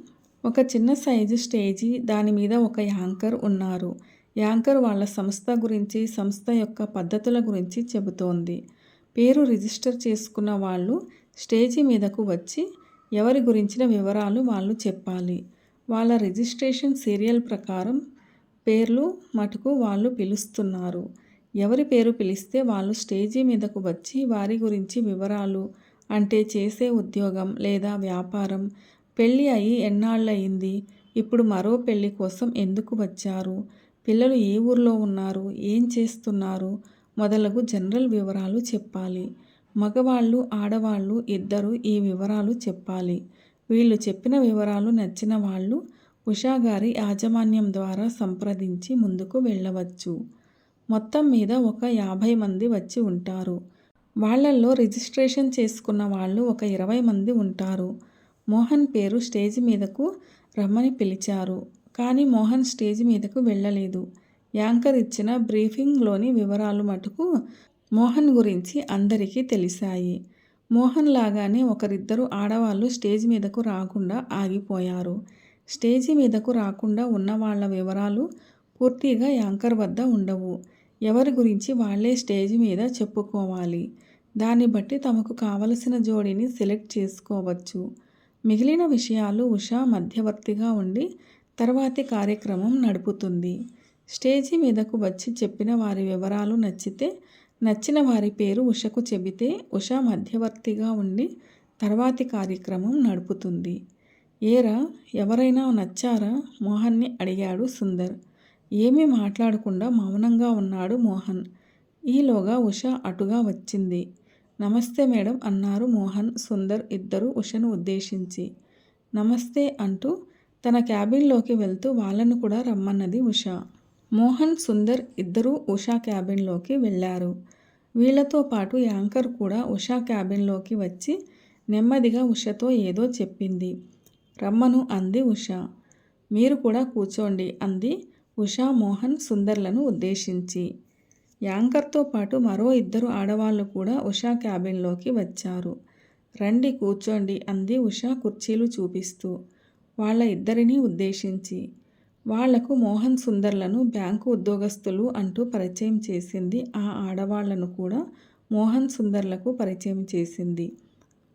ఒక చిన్న సైజు స్టేజీ, దాని మీద ఒక యాంకర్ ఉన్నారు. యాంకర్ వాళ్ళ సంస్థ గురించి, సంస్థ యొక్క పద్ధతుల గురించి చెబుతోంది. పేరు రిజిస్టర్ చేసుకున్న వాళ్ళు స్టేజీ మీదకు వచ్చి ఎవరి గురించిన వివరాలు వాళ్ళు చెప్పాలి. వాళ్ళ రిజిస్ట్రేషన్ సీరియల్ ప్రకారం పేర్లు మటుకు వాళ్ళు పిలుస్తున్నారు. ఎవరి పేరు పిలిస్తే వాళ్ళు స్టేజీ మీదకు వచ్చి వారి గురించి వివరాలు, అంటే చేసే ఉద్యోగం లేదా వ్యాపారం, పెళ్ళి అయ్యి ఎన్నాళ్ళయింది, ఇప్పుడు మరో పెళ్ళి కోసం ఎందుకు వచ్చారు, పిల్లలు ఏ ఊర్లో ఉన్నారు, ఏం చేస్తున్నారు మొదలగు జనరల్ వివరాలు చెప్పాలి. మగవాళ్ళు ఆడవాళ్ళు ఇద్దరు ఈ వివరాలు చెప్పాలి. వీళ్ళు చెప్పిన వివరాలు నచ్చిన వాళ్ళు ఉషాగారి యాజమాన్యం ద్వారా సంప్రదించి ముందుకు వెళ్ళవచ్చు. మొత్తం మీద ఒక 50 మంది వచ్చి ఉంటారు. వాళ్ళల్లో రిజిస్ట్రేషన్ చేసుకున్న వాళ్ళు ఒక 20 మంది ఉంటారు. మోహన్ పేరు స్టేజ్ మీదకు రమ్మని పిలిచారు. కానీ మోహన్ స్టేజ్ మీదకు వెళ్ళలేదు. యాంకర్ ఇచ్చిన బ్రీఫింగ్లోని వివరాలు మటుకు మోహన్ గురించి అందరికీ తెలిసాయి. మోహన్ లాగానే ఒకరిద్దరు ఆడవాళ్ళు స్టేజ్ మీదకు రాకుండా ఆగిపోయారు. స్టేజి మీదకు రాకుండా ఉన్న వాళ్ళ వివరాలు పూర్తిగా యాంకర్ వద్ద ఉండవు. ఎవరి గురించి వాళ్ళే స్టేజ్ మీద చెప్పుకోవాలి. దాన్ని బట్టి తమకు కావలసిన జోడీని సెలెక్ట్ చేసుకోవచ్చు. మిగిలిన విషయాలు ఉషా మధ్యవర్తిగా ఉండి తర్వాతి కార్యక్రమం నడుపుతుంది. స్టేజి మీదకు వచ్చి చెప్పిన వారి వివరాలు నచ్చిన వారి పేరు ఉషకు చెబితే ఉష మధ్యవర్తిగా ఉండి తర్వాతి కార్యక్రమం నడుపుతుంది. ఏరా, ఎవరైనా నచ్చారా? మోహన్ని అడిగాడు సుందర్. ఏమీ మాట్లాడకుండా మౌనంగా ఉన్నాడు మోహన్. ఈలోగా ఉష అటుగా వచ్చింది. నమస్తే మేడం అన్నారు మోహన్, సుందర్ ఇద్దరూ ఉషను ఉద్దేశించి. నమస్తే అంటూ తన క్యాబిన్లోకి వెళ్తూ వాళ్ళను కూడా రమ్మన్నది ఉష. మోహన్, సుందర్ ఇద్దరూ ఉషా క్యాబిన్లోకి వెళ్ళారు. వీళ్లతో పాటు యాంకర్ కూడా ఉషా క్యాబిన్లోకి వచ్చి నెమ్మదిగా ఉషతో ఏదో చెప్పింది. రమ్మను అంది ఉష. మీరు కూడా కూర్చోండి అంది ఉష మోహన్, సుందర్లను ఉద్దేశించి. యాంకర్తో పాటు మరో ఇద్దరు ఆడవాళ్లు కూడా ఉషా క్యాబిన్లోకి వచ్చారు. రండి కూర్చోండి అంది ఉష కుర్చీలు చూపిస్తూ వాళ్ళ ఇద్దరినీ ఉద్దేశించి. వాళ్లకు మోహన్, సుందర్లను బ్యాంకు ఉద్యోగస్తులు అంటూ పరిచయం చేసింది. ఆ ఆడవాళ్లను కూడా మోహన్, సుందర్లకు పరిచయం చేసింది.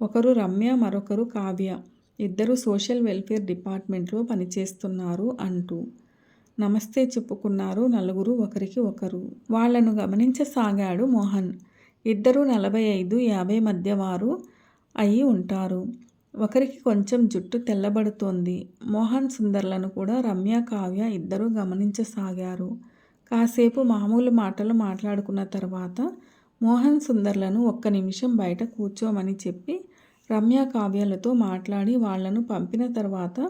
ఒకరు రమ్య, మరొకరు కావ్య. ఇద్దరు సోషల్ వెల్ఫేర్ డిపార్ట్మెంట్లో పనిచేస్తున్నారు అంటూ నమస్తే చెప్పుకున్నారు నలుగురు ఒకరికి ఒకరు. వాళ్లను గమనించసాగాడు మోహన్. ఇద్దరు 45-50 మధ్య వారు అయి ఉంటారు. ఒకరికి కొంచెం జుట్టు తెల్లబడుతోంది. మోహన్, సుందర్లను కూడా రమ్య, కావ్య ఇద్దరూ గమనించసాగారు. కాసేపు మామూలు మాటలు మాట్లాడుకున్న తర్వాత మోహన్, సుందర్లను ఒక్క నిమిషం బయట కూర్చోమని చెప్పి రమ్య, కావ్యలతో మాట్లాడి వాళ్లను పంపిన తర్వాత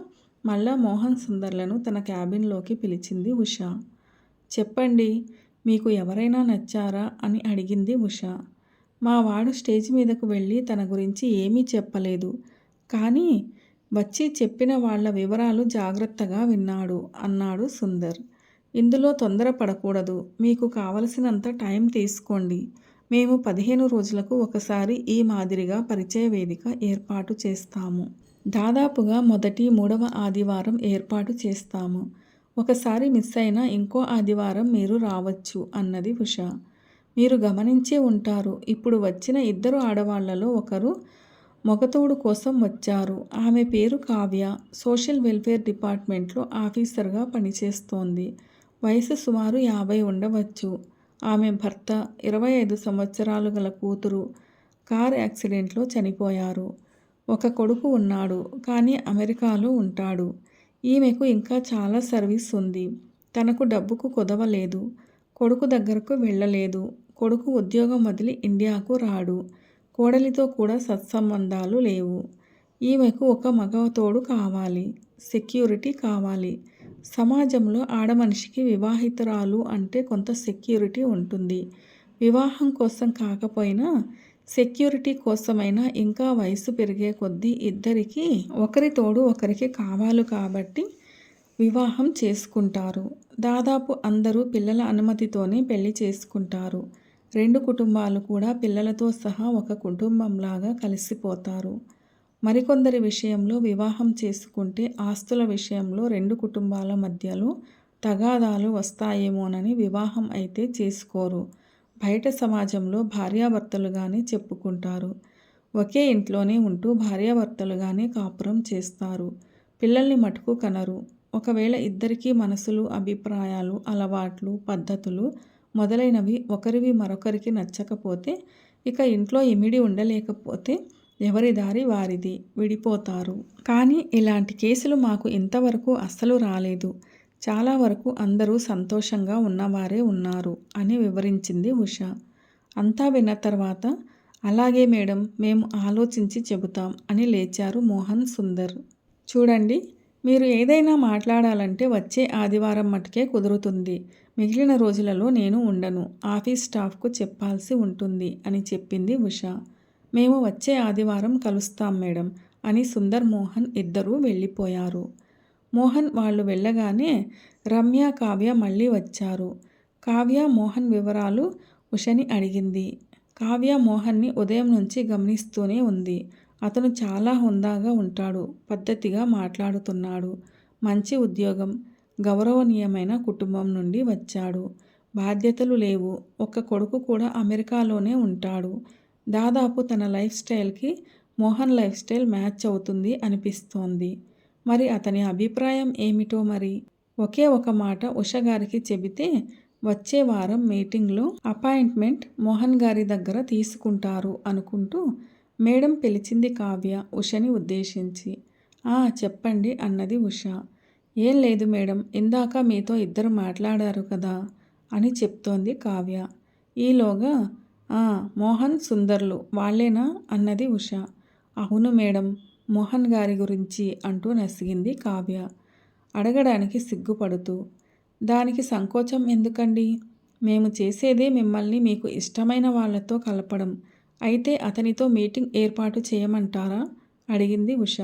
మళ్ళా మోహన్, సుందర్లను తన క్యాబిన్లోకి పిలిచింది ఉష. చెప్పండి, మీకు ఎవరైనా నచ్చారా అని అడిగింది ఉష. మా వాడు స్టేజ్ మీదకు వెళ్ళి తన గురించి ఏమీ చెప్పలేదు. కానీ వచ్చి చెప్పిన వాళ్ల వివరాలు జాగ్రత్తగా విన్నాడు అన్నాడు సుందర్. ఇందులో తొందరపడకూడదు. మీకు కావలసినంత టైం తీసుకోండి. మేము 15 రోజులకు ఒకసారి ఈ మాదిరిగా పరిచయ వేదిక ఏర్పాటు చేస్తాము. దాదాపుగా మొదటి, 3వ ఆదివారం ఏర్పాటు చేస్తాము. ఒకసారి మిస్ అయినా ఇంకో ఆదివారం మీరు రావచ్చు అన్నది ఉష. మీరు గమనించే ఉంటారు, ఇప్పుడు వచ్చిన ఇద్దరు ఆడవాళ్లలో ఒకరు మొగతోడు కోసం వచ్చారు. ఆమె పేరు కావ్య. సోషల్ వెల్ఫేర్ డిపార్ట్మెంట్లో ఆఫీసర్గా పనిచేస్తోంది. వయసు సుమారు 50 ఉండవచ్చు. ఆమె భర్త, 25 సంవత్సరాలు గల కూతురు కార్ యాక్సిడెంట్లో చనిపోయారు. ఒక కొడుకు ఉన్నాడు, కానీ అమెరికాలో ఉంటాడు. ఈమెకు ఇంకా చాలా సర్వీస్ ఉంది. తనకు డబ్బుకు కొదవలేదు. కొడుకు దగ్గరకు వెళ్ళలేదు. కొడుకు ఉద్యోగం వదిలి ఇండియాకు రాడు. కోడలితో కూడా సత్సంబంధాలు లేవు. ఈమెకు ఒక మగతోడు కావాలి. సెక్యూరిటీ కావాలి. సమాజంలో ఆడమనిషికి వివాహితురాలు అంటే కొంత సెక్యూరిటీ ఉంటుంది. వివాహం కోసం కాకపోయినా సెక్యూరిటీ కోసమైనా ఇంకా వయసు పెరిగే కొద్దీ ఇద్దరికీ ఒకరి తోడు ఒకరికి కావాలి కాబట్టి వివాహం చేసుకుంటారు. దాదాపు అందరూ పిల్లల అనుమతితోనే పెళ్లి చేసుకుంటారు. 2 కుటుంబాలు కూడా పిల్లలతో సహా ఒక కుటుంబంలాగా కలిసిపోతారు. మరికొందరి విషయంలో వివాహం చేసుకుంటే ఆస్తుల విషయంలో 2 కుటుంబాల మధ్యలో తగాదాలు వస్తాయేమోనని వివాహం అయితే చేసుకోరు. బయట సమాజంలో భార్యాభర్తలుగానే చెప్పుకుంటారు. ఒకే ఇంట్లోనే ఉంటూ భార్యాభర్తలుగానే కాపురం చేస్తారు. పిల్లల్ని మటుకు కనరు. ఒకవేళ ఇద్దరికీ మనసులు, అభిప్రాయాలు, అలవాట్లు, పద్ధతులు మొదలైనవి ఒకరివి మరొకరికి నచ్చకపోతే, ఇక ఇంట్లో ఇమిడి ఉండలేకపోతే ఎవరి దారి వారిది, విడిపోతారు. కానీ ఇలాంటి కేసులు మాకు ఇంతవరకు అస్సలు రాలేదు. చాలా వరకు అందరూ సంతోషంగా ఉన్నవారే ఉన్నారు అని వివరించింది ఉష. అంతా విన్న తర్వాత అలాగే మేడం, మేము ఆలోచించి చెబుతాం అని లేచారు మోహన్, సుందర్. చూడండి, మీరు ఏదైనా మాట్లాడాలంటే వచ్చే ఆదివారం మటుకే కుదురుతుంది. మిగిలిన రోజులలో నేను ఉండను. ఆఫీస్ స్టాఫ్కు చెప్పాల్సి ఉంటుంది అని చెప్పింది ఉష. మేము వచ్చే ఆదివారం కలుస్తాం మేడం అని సుందర్ మోహన్ ఇద్దరూ వెళ్ళిపోయారు. మోహన్ వాళ్ళు వెళ్ళగానే రమ్య కావ్య మళ్ళీ వచ్చారు. కావ్య మోహన్ వివరాలు ఉషని అడిగింది. కావ్య మోహన్ని ఉదయం నుంచి గమనిస్తూనే ఉంది. అతను చాలా హుందాగా ఉంటాడు, పద్ధతిగా మాట్లాడుతున్నాడు, మంచి ఉద్యోగం, గౌరవనీయమైన కుటుంబం నుండి వచ్చాడు, బాధ్యతలు లేవు, ఒక్క కొడుకు కూడా అమెరికాలోనే ఉంటాడు. దాదాపు తన లైఫ్ స్టైల్కి మోహన్ లైఫ్ స్టైల్ మ్యాచ్ అవుతుంది అనిపిస్తోంది. మరి అతని అభిప్రాయం ఏమిటో మరి? ఒకే ఒక మాట ఉష గారికి చెబితే వచ్చే వారం మీటింగ్లో అపాయింట్మెంట్ మోహన్ గారి దగ్గర తీసుకుంటారు అనుకుంటూ మేడం పిలిచింది కావ్య ఉషని ఉద్దేశించి. చెప్పండి అన్నది ఉష. ఏం లేదు మేడం, ఇందాక మీతో ఇద్దరు మాట్లాడారు కదా అని చెప్తోంది కావ్య. ఈలోగా మోహన్ సుందర్లు వాళ్ళేనా అన్నది ఉష. అవును మేడం, మోహన్ గారి గురించి అంటూ నసిగింది కావ్య అడగడానికి సిగ్గుపడుతూ. దానికి సంకోచం ఎందుకండి? మేము చేసేదే మిమ్మల్ని మీకు ఇష్టమైన వాళ్ళతో కలపడం. అయితే అతనితో మీటింగ్ ఏర్పాటు చేయమంటారా అడిగింది ఉష.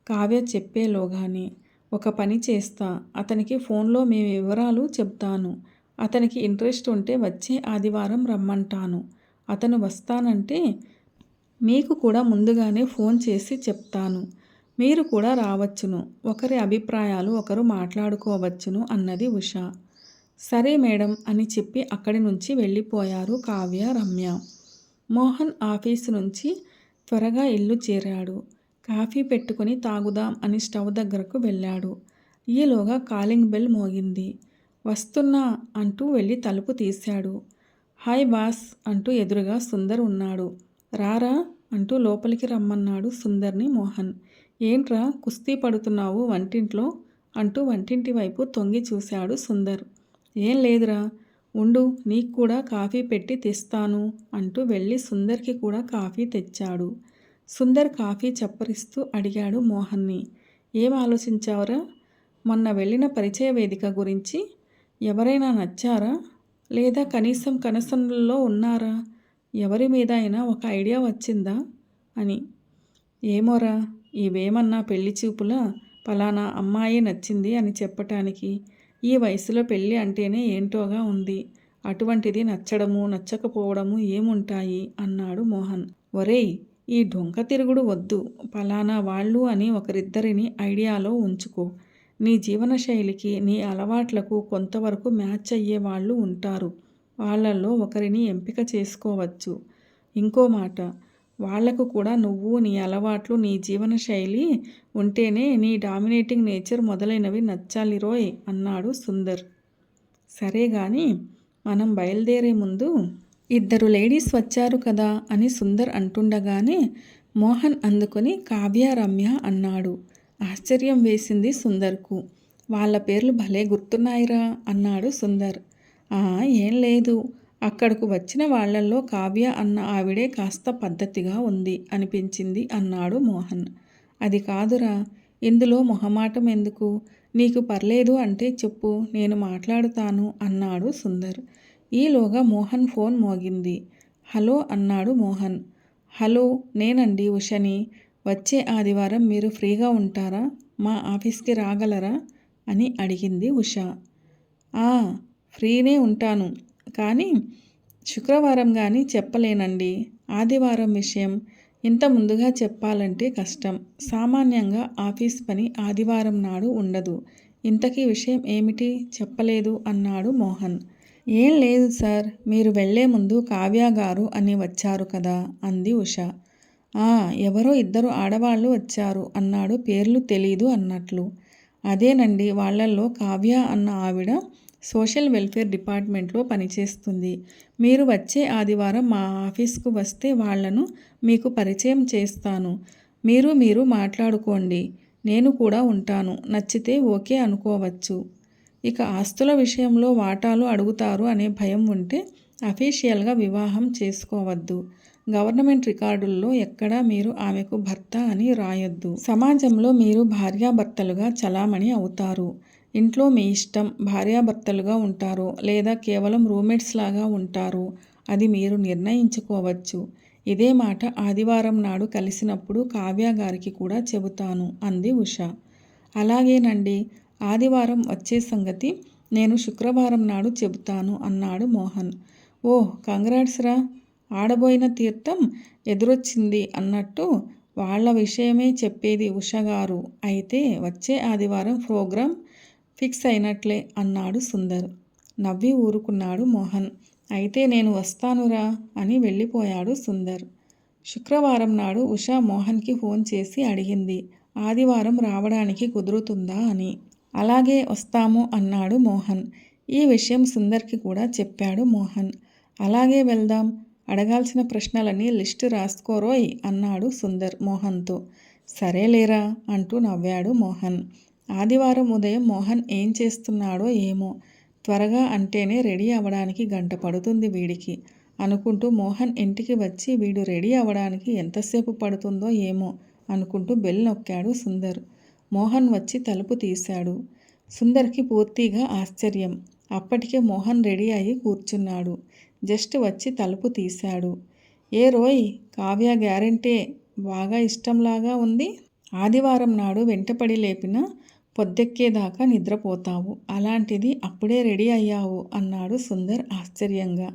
కావ్య చెప్పేలోగానే ఒక పని చేస్తా, అతనికి ఫోన్లో మీ వివరాలు చెప్తాను. అతనికి ఇంట్రెస్ట్ ఉంటే వచ్చే ఆదివారం రమ్మంటాను. అతను వస్తానంటే మీకు కూడా ముందుగానే ఫోన్ చేసి చెప్తాను. మీరు కూడా రావచ్చును. ఒకరి అభిప్రాయాలు ఒకరు మాట్లాడుకోవచ్చును అన్నది ఉష. సరే మేడం అని చెప్పి అక్కడి నుంచి వెళ్ళిపోయారు కావ్య రమ్య. మోహన్ ఆఫీసు నుంచి త్వరగా ఇల్లు చేరాడు. కాఫీ పెట్టుకుని తాగుదాం అని స్టవ్ దగ్గరకు వెళ్ళాడు. ఈలోగా కాలింగ్ బెల్ మోగింది. వస్తున్నా అంటూ వెళ్ళి తలుపు తీశాడు. హాయ్ బాస్ అంటూ ఎదురుగా సుందర్ ఉన్నాడు. రారా అంటూ లోపలికి రమ్మన్నాడు సుందర్ని మోహన్. ఏంట్రా కుస్తీ పడుతున్నావు వంటింట్లో అంటూ వంటింటి వైపు తొంగి చూశాడు సుందర్. ఏం లేదురా, ఉండు నీకు కూడా కాఫీ పెట్టి తెస్తాను అంటూ వెళ్ళి సుందర్కి కూడా కాఫీ తెచ్చాడు. సుందర్ కాఫీ చప్పరిస్తూ అడిగాడు మోహన్ని. ఏం ఆలోచించావురా? మొన్న వెళ్ళిన పరిచయ వేదిక గురించి ఎవరైనా నచ్చారా? లేదా కనీసం కనసంలో ఉన్నారా? ఎవరి మీద అయినా ఒక ఐడియా వచ్చిందా అని. ఏమోరా, ఇవేమన్నా పెళ్లి చూపులా పలానా అమ్మాయే నచ్చింది అని చెప్పటానికి? ఈ వయసులో పెళ్ళి అంటేనే ఏంటోగా ఉంది. అటువంటిది నచ్చడము నచ్చకపోవడము ఏముంటాయి అన్నాడు మోహన్. ఒరేయ్, ఈ డొంక తిరుగుడు వద్దు. పలానా వాళ్ళు అని ఒకరిద్దరిని ఐడియాలో ఉంచుకో. నీ జీవనశైలికి నీ అలవాట్లకు కొంతవరకు మ్యాచ్ అయ్యే వాళ్ళు ఉంటారు. వాళ్ళల్లో ఒకరిని ఎంపిక చేసుకోవచ్చు. ఇంకో మాట, వాళ్లకు కూడా నువ్వు, నీ అలవాట్లు, నీ జీవనశైలి ఉంటేనే నీ డామినేటింగ్ నేచర్ మొదలైనవి నచ్చాలిరోయ్ అన్నాడు సుందర్. సరే గాని మనం బయలుదేరే ముందు ఇద్దరు లేడీస్ వచ్చారు కదా అని సుందర్ అంటుండగానే మోహన్ అందుకొని కావ్య రమ్య అన్నాడు. ఆశ్చర్యం వేసింది సుందర్కు. వాళ్ళ పేర్లు భలే గుర్తున్నాయిరా అన్నాడు సుందర్. ఏం లేదు, అక్కడకు వచ్చిన వాళ్లల్లో కావ్య అన్న ఆవిడే కాస్త పద్ధతిగా ఉంది అనిపించింది అన్నాడు మోహన్. అది కాదురా, ఇందులో మొహమాటం ఎందుకు? నీకు పర్లేదు అంటే చెప్పు, నేను మాట్లాడుతాను అన్నాడు సుందర్. ఈలోగా మోహన్ ఫోన్ మోగింది. హలో అన్నాడు మోహన్. హలో, నేనండి ఉషని. వచ్చే ఆదివారం మీరు ఫ్రీగా ఉంటారా? మా ఆఫీస్కి రాగలరా అని అడిగింది ఉష. ఫ్రీనే ఉంటాను, కానీ శుక్రవారం కానీ చెప్పలేనండి. ఆదివారం విషయం ఇంత ముందుగా చెప్పాలంటే కష్టం. సామాన్యంగా ఆఫీస్ పని ఆదివారం నాడు ఉండదు. ఇంతకీ విషయం ఏమిటి చెప్పలేదు అన్నాడు మోహన్. ఏం లేదు సార్, మీరు వెళ్లే ముందు కావ్య గారు అని వచ్చారు కదా అంది ఉష. ఎవరో ఇద్దరు ఆడవాళ్ళు వచ్చారు అన్నాడు పేర్లు తెలీదు అన్నట్లు. అదేనండి, వాళ్ళల్లో కావ్య అన్న ఆవిడ సోషల్ వెల్ఫేర్ డిపార్ట్మెంట్లో పనిచేస్తుంది. మీరు వచ్చే ఆదివారం మా ఆఫీస్కు వస్తే వాళ్లను మీకు పరిచయం చేస్తాను. మీరు మాట్లాడుకోండి. నేను కూడా ఉంటాను. నచ్చితే ఓకే అనుకోవచ్చు. ఇక ఆస్తుల విషయంలో వాటాలు అడుగుతారు అనే భయం ఉంటే అఫీషియల్గా వివాహం చేసుకోవద్దు. గవర్నమెంట్ రికార్డుల్లో ఎక్కడా మీరు ఆమెకు భర్త అని రాయొద్దు. సమాజంలో మీరు భార్యాభర్తలుగా చలామణి అవుతారు. ఇంట్లో మీ ఇష్టం, భార్యాభర్తలుగా ఉంటారో లేదా కేవలం రూమ్మేట్స్ లాగా ఉంటారో అది మీరు నిర్ణయించుకోవచ్చు. ఇదే మాట ఆదివారం నాడు కలిసినప్పుడు కావ్య గారికి కూడా చెబుతాను అంది ఉష. అలాగేనండి, ఆదివారం వచ్చే సంగతి నేను శుక్రవారం నాడు చెబుతాను అన్నాడు మోహన్. ఓహ్, కంగ్రాట్స్ రా, ఆడబోయిన తీర్థం ఎదురొచ్చింది అన్నట్టు వాళ్ళ విషయమే చెప్పేది ఉషగారు. అయితే వచ్చే ఆదివారం ప్రోగ్రాం ఫిక్స్ అయినట్లే అన్నాడు సుందర్. నవ్వి ఊరుకున్నాడు మోహన్. అయితే నేను వస్తానురా అని వెళ్ళిపోయాడు సుందర్. శుక్రవారం నాడు ఉష మోహన్కి ఫోన్ చేసి అడిగింది ఆదివారం రావడానికి కుదురుతుందా అని. అలాగే వస్తాము అన్నాడు మోహన్. ఈ విషయం సుందర్కి కూడా చెప్పాడు మోహన్. అలాగే వెళ్దాం, అడగాల్సిన ప్రశ్నలని లిస్టు రాసుకోరోయ్ అన్నాడు సుందర్ మోహన్తో. సరేలేరా అంటూ నవ్వాడు మోహన్. ఆదివారం ఉదయం మోహన్ ఏం చేస్తున్నాడో ఏమో, త్వరగా అంటేనే రెడీ అవ్వడానికి గంట పడుతుంది వీడికి అనుకుంటూ మోహన్ ఇంటికి వచ్చి వీడు రెడీ అవ్వడానికి ఎంతసేపు పడుతుందో ఏమో అనుకుంటూ బెల్ నొక్కాడు సుందర్. మోహన్ వచ్చి తలుపు తీశాడు. సుందర్కి పూర్తిగా ఆశ్చర్యం. అప్పటికే మోహన్ రెడీ అయ్యి కూర్చున్నాడు. జస్ట్ వచ్చి తలుపు తీశాడు. ఏ రోయ్, కావ్య గ్యారెంటే బాగా ఇష్టంలాగా ఉంది. ఆదివారం నాడు వెంటపడి లేపిన పొద్దెక్కేదాకా నిద్రపోతావు, అలాంటిది అప్పుడే రెడీ అయ్యావు అన్నాడు సుందర్ ఆశ్చర్యంగా.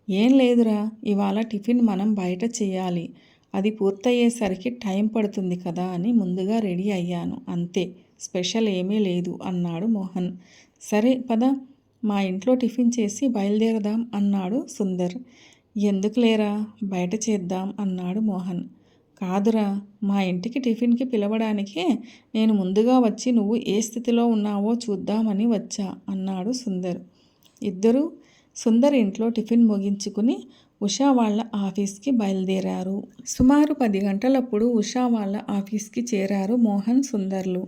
ఏం లేదురా, ఇవాళ టిఫిన్ మనం బయట చెయ్యాలి, అది పూర్తయ్యేసరికి టైం పడుతుంది కదా అని ముందుగా రెడీ అయ్యాను అంతే, స్పెషల్ ఏమీ లేదు అన్నాడు మోహన్. సరే పద, మా ఇంట్లో టిఫిన్ చేసి బయలుదేరదాం అన్నాడు సుందర్. ఎందుకు లేరా, బయట చేద్దాం అన్నాడు మోహన్. కాదురా, మా ఇంటికి టిఫిన్కి పిలవడానికే నేను ముందుగా వచ్చి నువ్వు ఏ స్థితిలో ఉన్నావో చూద్దామని వచ్చా అన్నాడు సుందర్. ఇద్దరూ సుందర్ ఇంట్లో టిఫిన్ ముగించుకుని ఉషా వాళ్ళ ఆఫీస్కి బయలుదేరారు. సుమారు 10 గంటలప్పుడు ఉషా వాళ్ళ ఆఫీస్కి చేరారు మోహన్, సుందర్లు.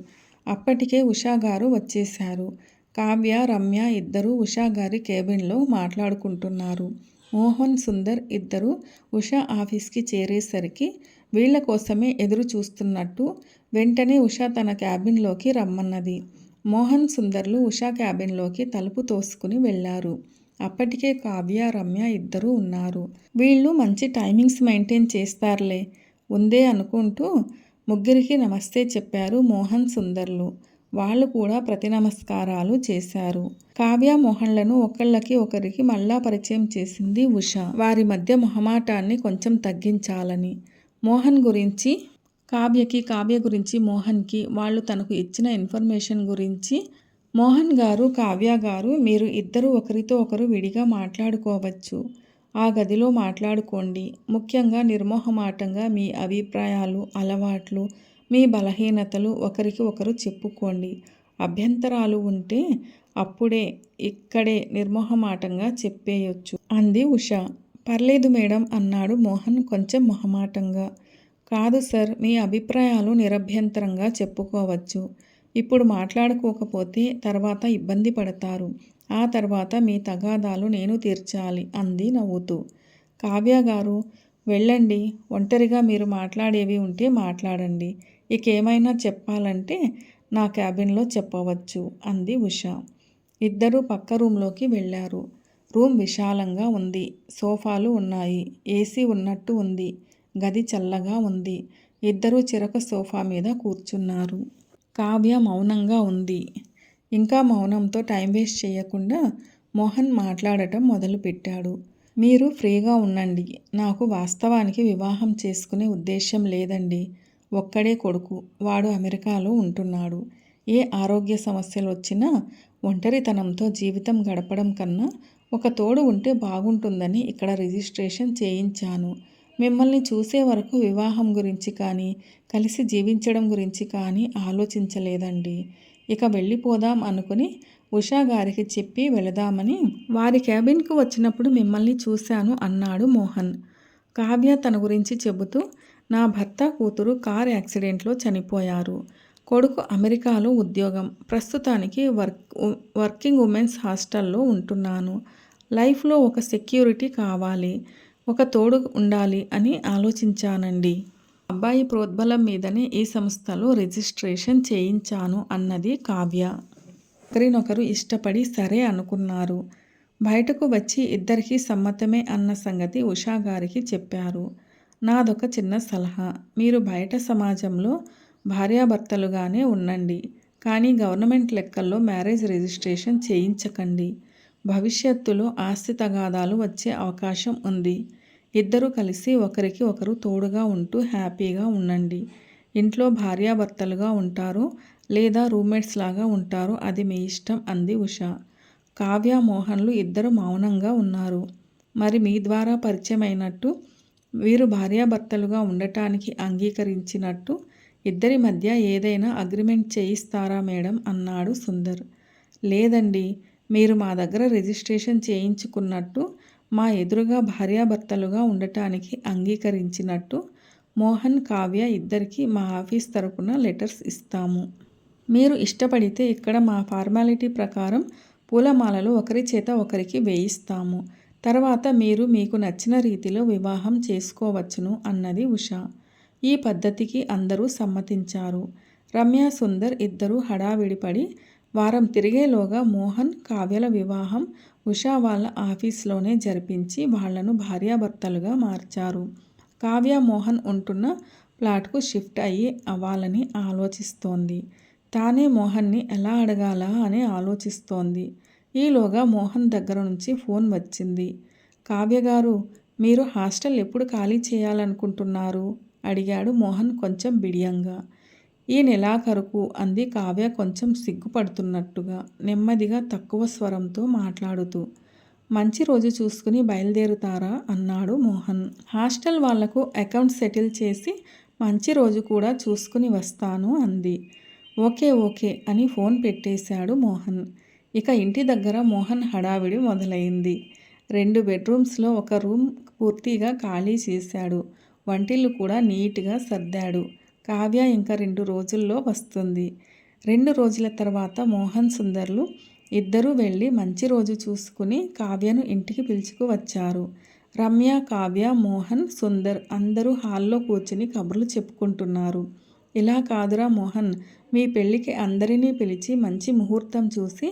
అప్పటికే ఉషా గారు వచ్చేశారు. కావ్య, రమ్య ఇద్దరూ ఉషా గారి కేబిన్లో మాట్లాడుకుంటున్నారు. మోహన్, సుందర్ ఇద్దరూ ఉషా ఆఫీస్కి చేరేసరికి వీళ్ల కోసమే ఎదురు చూస్తున్నట్టు వెంటనే ఉషా తన క్యాబిన్లోకి రమ్మన్నది. మోహన్, సుందర్లు ఉషా క్యాబిన్లోకి తలుపు తోసుకుని వెళ్లారు. అప్పటికే కావ్య, రమ్య ఇద్దరూ ఉన్నారు. వీళ్ళు మంచి టైమింగ్స్ మెయింటైన్ చేస్తారులే ఉందే అనుకుంటూ ముగ్గురికి నమస్తే చెప్పారు మోహన్, సుందర్లు. వాళ్ళు కూడా ప్రతి నమస్కారాలు చేశారు. కావ్య, మోహన్లను ఒకళ్ళకి ఒకరికి మళ్ళా పరిచయం చేసింది ఉష. వారి మధ్య మొహమాటాన్ని కొంచెం తగ్గించాలని. మోహన్ గురించి కావ్యకి, కావ్య గురించి మోహన్కి, వాళ్ళు తనకు ఇచ్చిన ఇన్ఫర్మేషన్ గురించి మోహన్ గారు, కావ్య గారు, మీరు ఇద్దరు ఒకరితో ఒకరు విడిగా మాట్లాడుకోవచ్చు, ఆ గదిలో మాట్లాడుకోండి. ముఖ్యంగా నిర్మోహమాటంగా మీ అభిప్రాయాలు, అలవాట్లు, మీ బలహీనతలు ఒకరికి ఒకరు చెప్పుకోండి. అభ్యంతరాలు ఉంటే అప్పుడే ఇక్కడే నిర్మోహమాటంగా చెప్పేయొచ్చు అంది ఉష. పర్లేదు మేడం అన్నాడు మోహన్ కొంచెం మొహమాటంగా. కాదు సార్, మీ అభిప్రాయాలు నిరభ్యంతరంగా చెప్పుకోవచ్చు. ఇప్పుడు మాట్లాడుకోకపోతే తర్వాత ఇబ్బంది పడతారు. ఆ తర్వాత మీ తగాదాలు నేను తీర్చాలి అంది నవ్వుతూ. కావ్య గారు, వెళ్ళండి, ఒంటరిగా మీరు మాట్లాడేవి ఉంటే మాట్లాడండి. ఇకేమైనా చెప్పాలంటే నా క్యాబిన్లో చెప్పవచ్చు అంది ఉష. ఇద్దరూ పక్క రూంలోకి వెళ్ళారు. రూమ్ విశాలంగా ఉంది. సోఫాలు ఉన్నాయి. ఏసీ ఉన్నట్టు ఉంది. గది చల్లగా ఉంది. ఇద్దరూ చిరక సోఫా మీద కూర్చున్నారు. కావ్య మౌనంగా ఉంది. ఇంకా మౌనంతో టైం వేస్ట్ చేయకుండా మోహన్ మాట్లాడటం మొదలుపెట్టాడు. మీరు ఫ్రీగా ఉండండి. నాకు వాస్తవానికి వివాహం చేసుకునే ఉద్దేశం లేదండి. ఒక్కడే కొడుకు. వాడు అమెరికాలో ఉంటున్నాడు. ఏ ఆరోగ్య సమస్యలు వచ్చినా ఒంటరితనంతో జీవితం గడపడం కన్నా ఒక తోడు ఉంటే బాగుంటుందని ఇక్కడ రిజిస్ట్రేషన్ చేయించాను. మిమ్మల్ని చూసే వరకు వివాహం గురించి కానీ, కలిసి జీవించడం గురించి కానీ ఆలోచించలేదండి. ఇక వెళ్ళిపోదాం అనుకుని ఉషా గారికి చెప్పి వెళదామని వారి క్యాబిన్కు వచ్చినప్పుడు మిమ్మల్ని చూశాను అన్నాడు మోహన్. కావ్య తన గురించి చెబుతూ, నా భర్త, కూతురు కార్ యాక్సిడెంట్లో చనిపోయారు. కొడుకు అమెరికాలో ఉద్యోగం. ప్రస్తుతానికి వర్కింగ్ ఉమెన్స్ హాస్టల్లో ఉంటున్నాను. లైఫ్లో ఒక సెక్యూరిటీ కావాలి. ఒక తోడు ఉండాలి అని ఆలోచించానండి. అబ్బాయి ప్రోద్బలం మీదనే ఈ సంస్థలో రిజిస్ట్రేషన్ చేయించాను అన్నది కావ్య. ఒకరినొకరు ఇష్టపడి సరే అనుకున్నారు. బయటకు వచ్చి ఇద్దరికీ సమ్మతమే అన్న సంగతి ఉషా గారికి చెప్పారు. నాదొక చిన్న సలహా, మీరు బయట సమాజంలో భార్యాభర్తలుగానే ఉండండి, కానీ గవర్నమెంట్ లెక్కల్లో మ్యారేజ్ రిజిస్ట్రేషన్ చేయించకండి. భవిష్యత్తులో ఆస్తి తగాదాలు వచ్చే అవకాశం ఉంది. ఇద్దరూ కలిసి ఒకరికి ఒకరు తోడుగా ఉంటూ హ్యాపీగా ఉండండి. ఇంట్లో భార్యాభర్తలుగా ఉంటారు లేదా రూమ్మేట్స్ లాగా ఉంటారు, అది మీ ఇష్టం అంది ఉష. కావ్య మోహన్లు ఇద్దరు మౌనంగా ఉన్నారు. మరి మీ ద్వారా పరిచయం అయినట్టు వీరు భార్యాభర్తలుగా ఉండటానికి అంగీకరించినట్టు ఇద్దరి మధ్య ఏదైనా అగ్రిమెంట్ చేయిస్తారా మేడం అన్నాడు సుందర్. లేదండి, మీరు మా దగ్గర రిజిస్ట్రేషన్ చేయించుకున్నట్టు మా ఎదురుగా భార్యాభర్తలుగా ఉండటానికి అంగీకరించినట్టు మోహన్ కావ్య ఇద్దరికి మా ఆఫీస్ తరపున లెటర్స్ ఇస్తాము. మీరు ఇష్టపడితే ఇక్కడ మా ఫార్మాలిటీ ప్రకారం పూలమాలలు ఒకరి చేత ఒకరికి వేయిస్తాము. తర్వాత మీరు మీకు నచ్చిన రీతిలో వివాహం చేసుకోవచ్చును అన్నది ఉష. ఈ పద్ధతికి అందరూ సమ్మతించారు. రమ్య సుందర్ ఇద్దరూ హడావిడిపడి వారం తిరిగేలోగా మోహన్ కావ్యల వివాహం ఉషా వాళ్ళ ఆఫీస్లోనే జరిపించి వాళ్లను భార్యాభర్తలుగా మార్చారు. కావ్య మోహన్ ఉంటున్న ఫ్లాట్కు షిఫ్ట్ అవ్వాలని ఆలోచిస్తోంది. తానే మోహన్ని ఎలా అడగాలా అని ఆలోచిస్తోంది. ఈలోగా మోహన్ దగ్గర నుంచి ఫోన్ వచ్చింది. కావ్యగారు, మీరు హాస్టల్ ఎప్పుడు ఖాళీ చేయాలనుకుంటున్నారు అడిగాడు మోహన్ కొంచెం బిడియంగా. ఈ నెలాఖరుకు అంది కావ్య కొంచెం సిగ్గుపడుతున్నట్టుగా, నెమ్మదిగా తక్కువ స్వరంతో మాట్లాడుతూ. మంచి రోజు చూసుకుని బయలుదేరుతారా అన్నాడు మోహన్. హాస్టల్ వాళ్లకు అకౌంట్ సెటిల్ చేసి మంచి రోజు కూడా చూసుకుని వస్తాను అంది. ఓకే ఓకే అని ఫోన్ పెట్టేశాడు మోహన్. ఇక ఇంటి దగ్గర మోహన్ హడావిడి మొదలైంది. 2 బెడ్రూమ్స్లో ఒక రూమ్ పూర్తిగా ఖాళీ చేశాడు. వంటిల్లు కూడా నీట్గా సర్దాడు. కావ్య ఇంకా 2 రోజుల్లో వస్తుంది. 2 రోజుల తర్వాత మోహన్ సుందర్లు ఇద్దరూ వెళ్ళి మంచి రోజు చూసుకుని కావ్యను ఇంటికి పిలుచుకువచ్చారు. రమ్య, కావ్య, మోహన్, సుందర్ అందరూ హాల్లో కూర్చుని కబుర్లు చెప్పుకుంటున్నారు. ఇలా కాదురా మోహన్, మీ పెళ్ళికి అందరినీ పిలిచి మంచి ముహూర్తం చూసి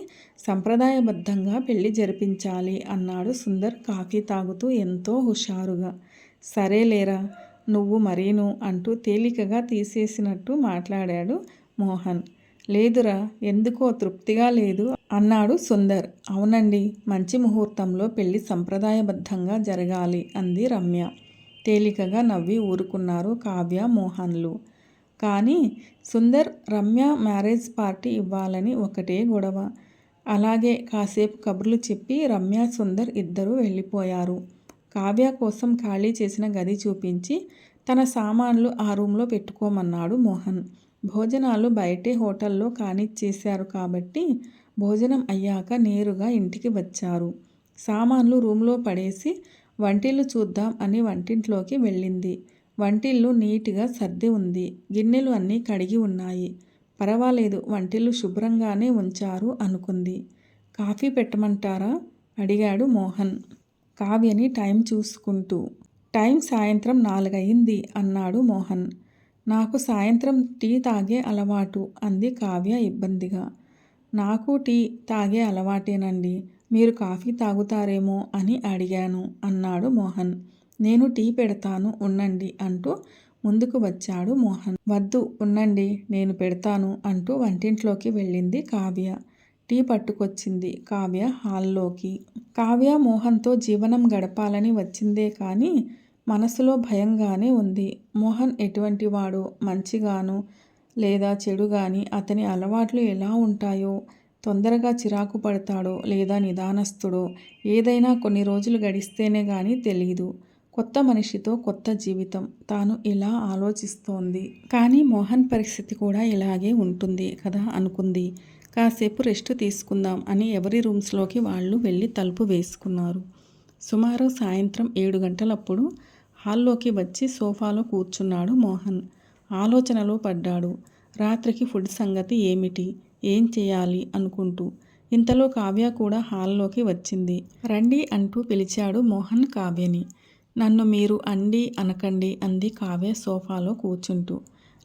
సంప్రదాయబద్ధంగా పెళ్లి జరిపించాలి అన్నాడు సుందర్ కాఫీ తాగుతూ ఎంతో హుషారుగా. సరేలేరా నువ్వు మరీను అంటూ తేలికగా తీసేసినట్టు మాట్లాడాడు మోహన్. లేదురా, ఎందుకో తృప్తిగా లేదు అన్నాడు సుందర్. అవునండి, మంచి ముహూర్తంలో పెళ్లి సంప్రదాయబద్ధంగా జరగాలి అంది రమ్య. తేలికగా నవ్వి ఊరుకున్నారు కావ్య, మోహన్లు. కానీ సుందర్, రమ్య మ్యారేజ్ పార్టీ ఇవ్వాలని ఒకటే గొడవ. అలాగే కాసేపు కబుర్లు చెప్పి రమ్య, సుందర్ ఇద్దరూ వెళ్ళిపోయారు. కావ్య కోసం ఖాళీ చేసిన గది చూపించి తన సామాన్లు ఆ రూమ్లో పెట్టుకోమన్నాడు మోహన్. భోజనాలు బయటే హోటల్లో కానిచ్చేశారు కాబట్టి భోజనం అయ్యాక నేరుగా ఇంటికి వచ్చారు. సామాన్లు రూమ్లో పడేసి వంటిల్లు చూద్దాం అని వంటింట్లోకి వెళ్ళింది. వంటిల్లు నీట్గా సర్ది ఉంది. గిన్నెలు అన్నీ కడిగి ఉన్నాయి. పర్వాలేదు, వంటిల్లు శుభ్రంగానే ఉంచారు అనుకుంది. కాఫీ పెట్టమంటారా అడిగాడు మోహన్ కావ్యని టైం చూసుకుంటూ. టైం సాయంత్రం 4 అయింది అన్నాడు మోహన్. నాకు సాయంత్రం టీ తాగే అలవాటు అంది కావ్య ఇబ్బందిగా. నాకు టీ తాగే అలవాటేనండి, మీరు కాఫీ తాగుతారేమో అని అడిగాను అన్నాడు మోహన్. నేను టీ పెడతాను ఉండండి అంటూ ముందుకు వచ్చాడు మోహన్. వద్దు ఉండండి, నేను పెడతాను అంటూ వంటింట్లోకి వెళ్ళింది కావ్య. టీ పట్టుకొచ్చింది కావ్య హాల్లోకి. కావ్య మోహన్తో జీవనం గడపాలని వచ్చిందే కానీ మనసులో భయంగానే ఉంది. మోహన్ ఎటువంటి వాడో, మంచిగానో లేదా చెడుగాని, అతని అలవాట్లు ఎలా ఉంటాయో, తొందరగా చిరాకు పడతాడో లేదా నిదానస్తుడో, ఏదైనా కొన్ని రోజులు గడిస్తేనే గానీ తెలీదు. కొత్త మనిషితో కొత్త జీవితం. తాను ఇలా ఆలోచిస్తోంది. కానీ మోహన్ పరిస్థితి కూడా ఇలాగే ఉంటుంది కదా అనుకుంది. కాసేపు రెస్ట్ తీసుకుందాం అని ఎవరి రూమ్స్లోకి వాళ్ళు వెళ్ళి తలుపు వేసుకున్నారు. సుమారు సాయంత్రం 7 గంటలప్పుడు హాల్లోకి వచ్చి సోఫాలో కూర్చున్నాడు మోహన్. ఆలోచనలో పడ్డాడు. రాత్రికి ఫుడ్ సంగతి ఏమిటి, ఏం చేయాలి అనుకుంటూ. ఇంతలో కావ్య కూడా హాల్లోకి వచ్చింది. రండి అంటూ పిలిచాడు మోహన్ కావ్యని. నన్ను మీరు అండి అనకండి అంది కావ్య సోఫాలో కూర్చుంటూ.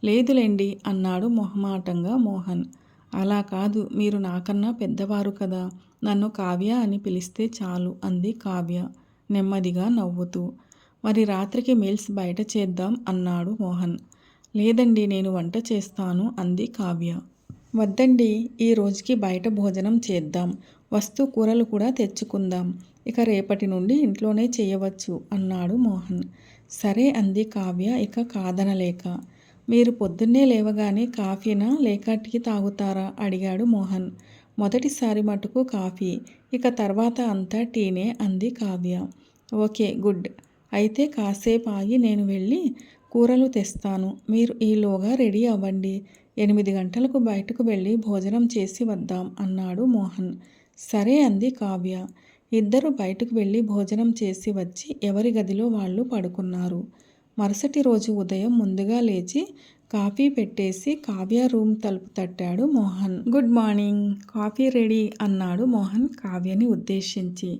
లేదులేండి అన్నాడు మొహమాటంగా మోహన్. అలా కాదు, మీరు నాకన్నా పెద్దవారు కదా, నన్ను కావ్య అని పిలిస్తే చాలు అంది కావ్య నెమ్మదిగా నవ్వుతూ. మరి రాత్రికి మీల్స్ బయట చేద్దాం అన్నాడు మోహన్. లేదండి, నేను వంట చేస్తాను అంది కావ్య. వద్దండి, ఈ రోజుకి బయట భోజనం చేద్దాం, కూరలు కూడా తెచ్చుకుందాం, ఇక రేపటి నుండి ఇంట్లోనే చేయవచ్చు అన్నాడు మోహన్. సరే అంది కావ్య ఇక కాదనలేక. మీరు పొద్దున్నే లేవగానే కాఫీనా లేక టీ తాగుతారా అడిగాడు మోహన్. మొదటిసారి మటుకు కాఫీ, ఇక తర్వాత అంతా టీనే అంది కావ్య. Okay, good. అయితే కాసేపు ఆగి నేను వెళ్ళి కూరలు తెస్తాను, మీరు ఈలోగా రెడీ అవ్వండి, 8 గంటలకు బయటకు వెళ్ళి భోజనం చేసి వద్దాం అన్నాడు మోహన్. సరే అంది కావ్య. ఇద్దరు బయటకు వెళ్ళి భోజనం చేసి వచ్చి ఎవరి గదిలో వాళ్ళు పడుకున్నారు. మరుసటి రోజు ఉదయం ముందుగా లేచి కాఫీ పెట్టేసి కావ్య రూమ్ తలుపు తట్టాడు Mohan. Good morning, coffee ready అన్నాడు మోహన్ కావ్యని ఉద్దేశించి.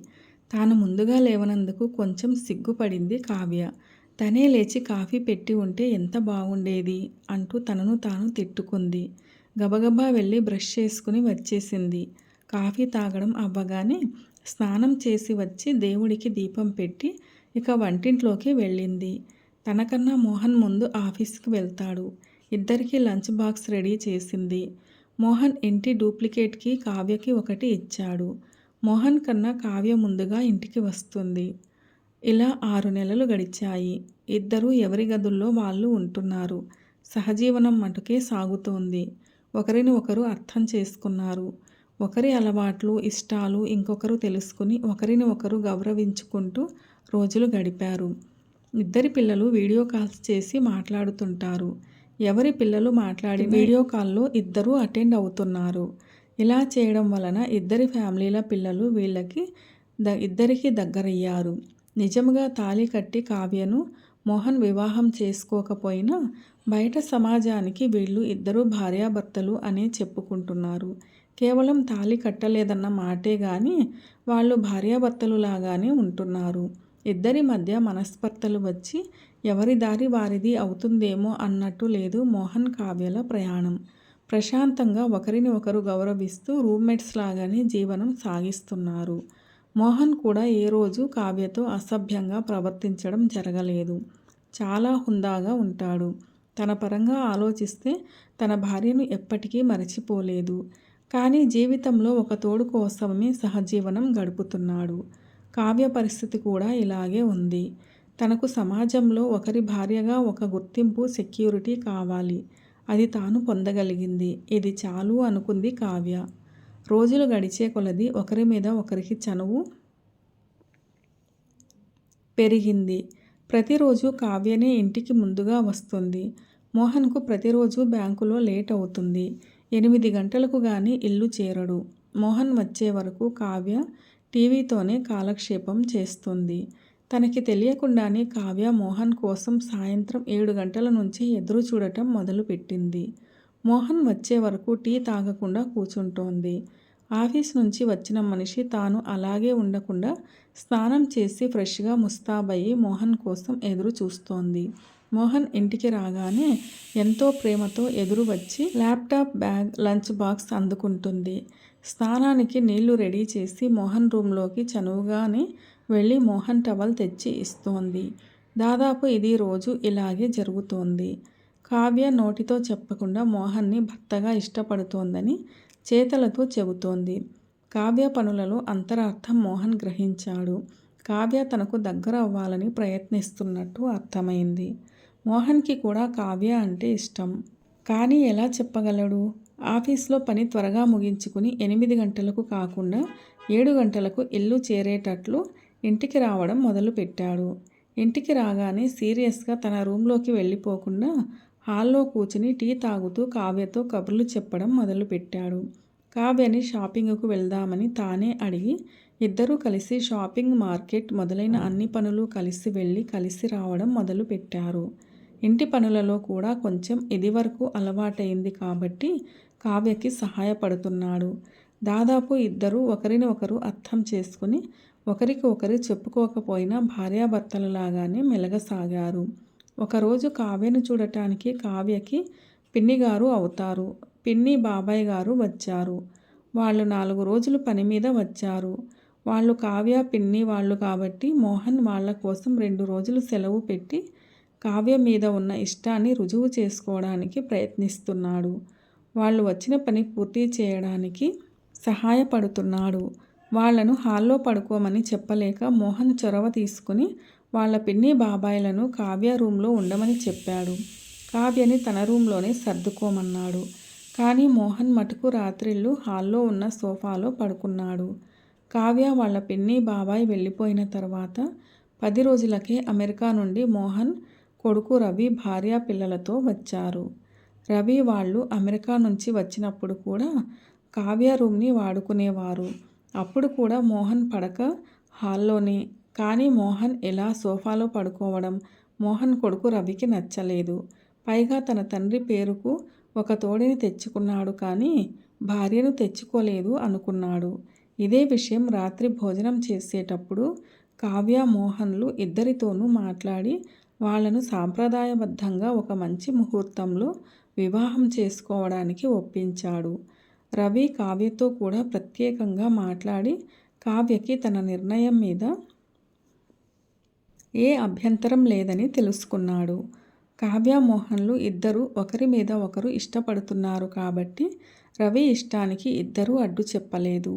తాను ముందుగా లేవనందుకు కొంచెం సిగ్గుపడింది కావ్య. తనే లేచి కాఫీ పెట్టి ఉంటే ఎంత బాగుండేది అంటూ తనను తాను తిట్టుకుంది. గబగబా వెళ్ళి బ్రష్ చేసుకుని వచ్చేసింది. కాఫీ తాగడం అవ్వగానే స్నానం చేసి వచ్చి దేవుడికి దీపం పెట్టి ఇక వంటింట్లోకి వెళ్ళింది. తనకన్నా మోహన్ ముందు ఆఫీస్కి వెళ్తాడు. ఇద్దరికీ లంచ్ బాక్స్ రెడీ చేసింది. మోహన్ ఇంటి డూప్లికేట్కి కావ్యకి ఒకటి ఇచ్చాడు. మోహన్ కన్నా కావ్య ముందుగా ఇంటికి వస్తుంది. ఇలా 6 నెలలు గడిచాయి. ఇద్దరూ ఎవరి గదుల్లో వాళ్ళు ఉంటున్నారు. సహజీవనం మటుకే సాగుతోంది. ఒకరిని ఒకరు అర్థం చేసుకున్నారు. ఒకరి అలవాట్లు ఇష్టాలు ఇంకొకరు తెలుసుకుని ఒకరిని ఒకరు గౌరవించుకుంటూ రోజులు గడిపారు. ఇద్దరి పిల్లలు వీడియో కాల్స్ చేసి మాట్లాడుతుంటారు. ఎవరి పిల్లలు మాట్లాడి వీడియో కాల్లో ఇద్దరూ అటెండ్ అవుతున్నారు. ఇలా చేయడం వలన ఇద్దరి ఫ్యామిలీల పిల్లలు వీళ్ళకి ఇద్దరికీ దగ్గరయ్యారు. నిజంగా తాళి కట్టి కావ్యను మోహన్ వివాహం చేసుకోకపోయినా బయట సమాజానికి వీళ్ళు ఇద్దరు భార్యాభర్తలు అనే చెప్పుకుంటున్నారు. కేవలం తాళి కట్టలేదన్న మాటే గాని వాళ్ళు భార్యాభర్తలులాగానే ఉంటున్నారు. ఇద్దరి మధ్య మనస్పర్ధలు వచ్చి ఎవరి దారి వారిది అవుతుందేమో అన్నట్టు లేదు మోహన్ కావ్యల ప్రయాణం. ప్రశాంతంగా ఒకరిని ఒకరు గౌరవిస్తూ రూమ్మేట్స్ లాగానే జీవనం సాగిస్తున్నారు. మోహన్ కూడా ఏ రోజు కావ్యతో అసభ్యంగా ప్రవర్తించడం జరగలేదు. చాలా హుందాగా ఉంటాడు. తన పరంగా ఆలోచిస్తే తన భార్యను ఎప్పటికీ మరచిపోలేదు. కానీ జీవితంలో ఒక తోడు కోసమే సహజీవనం గడుపుతున్నాడు. కావ్య పరిస్థితి కూడా ఇలాగే ఉంది. తనకు సమాజంలో ఒకరి భార్యగా ఒక గుర్తింపు, సెక్యూరిటీ కావాలి. అది తాను పొందగలిగింది. ఇది చాలు అనుకుంది కావ్య. రోజులు గడిచే కొలది ఒకరి మీద ఒకరికి చనువు పెరిగింది. ప్రతిరోజు కావ్యనే ఇంటికి ముందుగా వస్తుంది. మోహన్కు ప్రతిరోజు బ్యాంకులో లేట్ అవుతుంది. 8 గంటలకు గాని ఇల్లు చేరడు. మోహన్ వచ్చే వరకు కావ్య టీవీతోనే కాలక్షేపం చేస్తుంది. తనకి తెలియకుండానే కావ్య మోహన్ కోసం సాయంత్రం 7 గంటల నుంచి ఎదురు చూడటం మొదలుపెట్టింది. మోహన్ వచ్చే వరకు టీ తాగకుండా కూర్చుంటోంది. ఆఫీస్ నుంచి వచ్చిన మనిషి తాను అలాగే ఉండకుండా స్నానం చేసి ఫ్రెష్గా ముస్తాబయ్యి మోహన్ కోసం ఎదురు చూస్తోంది. మోహన్ ఇంటికి రాగానే ఎంతో ప్రేమతో ఎదురు వచ్చి ల్యాప్టాప్, బ్యాగ్, లంచ్ బాక్స్ అందుకుంటుంది. స్నానానికి నీళ్లు రెడీ చేసి మోహన్ రూమ్లోకి చనువుగానే వెళ్ళి మోహన్ టవల్ తెచ్చి ఇస్తోంది. దాదాపు ఇది రోజు ఇలాగే జరుగుతోంది. కావ్య నోటితో చెప్పకుండా మోహన్ని భర్తగా ఇష్టపడుతోందని చేతలతో చెబుతోంది. కావ్య పనులలో అంతరార్థం మోహన్ గ్రహించాడు. కావ్య తనకు దగ్గర అవ్వాలని ప్రయత్నిస్తున్నట్టు అర్థమైంది. మోహన్కి కూడా కావ్య అంటే ఇష్టం. కానీ ఎలా చెప్పగలడు? ఆఫీస్లో పని త్వరగా ముగించుకుని 8 గంటలకు కాకుండా 7 గంటలకు ఇల్లు చేరేటట్లు ఇంటికి రావడం మొదలుపెట్టాడు. ఇంటికి రాగానే సీరియస్గా తన రూమ్లోకి వెళ్ళిపోకుండా హాల్లో కూర్చుని టీ తాగుతూ కావ్యతో కబుర్లు చెప్పడం మొదలుపెట్టాడు. కావ్యని షాపింగ్కు వెళ్దామని తానే అడిగి ఇద్దరూ కలిసి షాపింగ్, మార్కెట్ మొదలైన అన్ని పనులు కలిసి వెళ్ళి కలిసి రావడం మొదలుపెట్టారు. ఇంటి పనులలో కూడా కొంచెం ఇదివరకు అలవాటైంది కాబట్టి కావ్యకి సహాయపడుతున్నాడు. దాదాపు ఇద్దరూ ఒకరిని ఒకరు అర్థం చేసుకుని ఒకరికి ఒకరు చెప్పుకోకపోయినా భార్యాభర్తలలాగానే మెలగసాగారు. ఒకరోజు కావ్యను చూడటానికి కావ్యకి పిన్నిగారు అవుతారు. పిన్ని బాబాయ్ గారు వచ్చారు. వాళ్ళు 4 రోజులు పని మీద వచ్చారు. వాళ్ళు కావ్య పిన్ని వాళ్ళు కాబట్టి మోహన్ వాళ్ళ కోసం 2 రోజులు సెలవు పెట్టి కావ్య మీద ఉన్న ఇష్టాన్ని రుజువు చేసుకోవడానికి ప్రయత్నిస్తున్నాడు. వాళ్ళు వచ్చిన పని పూర్తి చేయడానికి సహాయపడుతున్నాడు. వాళ్లను హాల్లో పడుకోమని చెప్పలేక మోహన్ చొరవ తీసుకుని వాళ్ళ పిన్ని బాబాయ్లను కావ్య రూమ్లో ఉండమని చెప్పాడు. కావ్యని తన రూమ్లోనే సర్దుకోమన్నాడు. కానీ మోహన్ మటుకు రాత్రిళ్ళు హాల్లో ఉన్న సోఫాలో పడుకున్నాడు. కావ్య వాళ్ళ పిన్ని బాబాయ్ వెళ్ళిపోయిన తర్వాత 10 రోజులకే అమెరికా నుండి మోహన్ కొడుకు రవి భార్య పిల్లలతో వచ్చారు. రవి వాళ్ళు అమెరికా నుంచి వచ్చినప్పుడు కూడా కావ్య రూమ్ని వాడుకునేవారు. అప్పుడు కూడా మోహన్ పడక హాల్లోనే. కానీ మోహన్ ఎలా సోఫాలో పడుకోవడం మోహన్ కొడుకు రవికి నచ్చలేదు. పైగా తన తండ్రి పేరుకు ఒక తోడిని తెచ్చుకున్నాడు కానీ భార్యను తెచ్చుకోలేదు అనుకున్నాడు. ఇదే విషయం రాత్రి భోజనం చేసేటప్పుడు కావ్య మోహన్లు ఇద్దరితోనూ మాట్లాడి వాళ్లను సాంప్రదాయబద్ధంగా ఒక మంచి ముహూర్తంలో వివాహం చేసుకోవడానికి ఒప్పించాడు. రవి కావ్యతో కూడా ప్రత్యేకంగా మాట్లాడి కావ్యకి తన నిర్ణయం మీద ఏ అభ్యంతరం లేదని తెలుసుకున్నాడు. కావ్య మోహన్లు ఇద్దరూ ఒకరి మీద ఒకరు ఇష్టపడుతున్నారు కాబట్టి రవి ఇష్టానికి ఇద్దరూ అడ్డు చెప్పలేదు.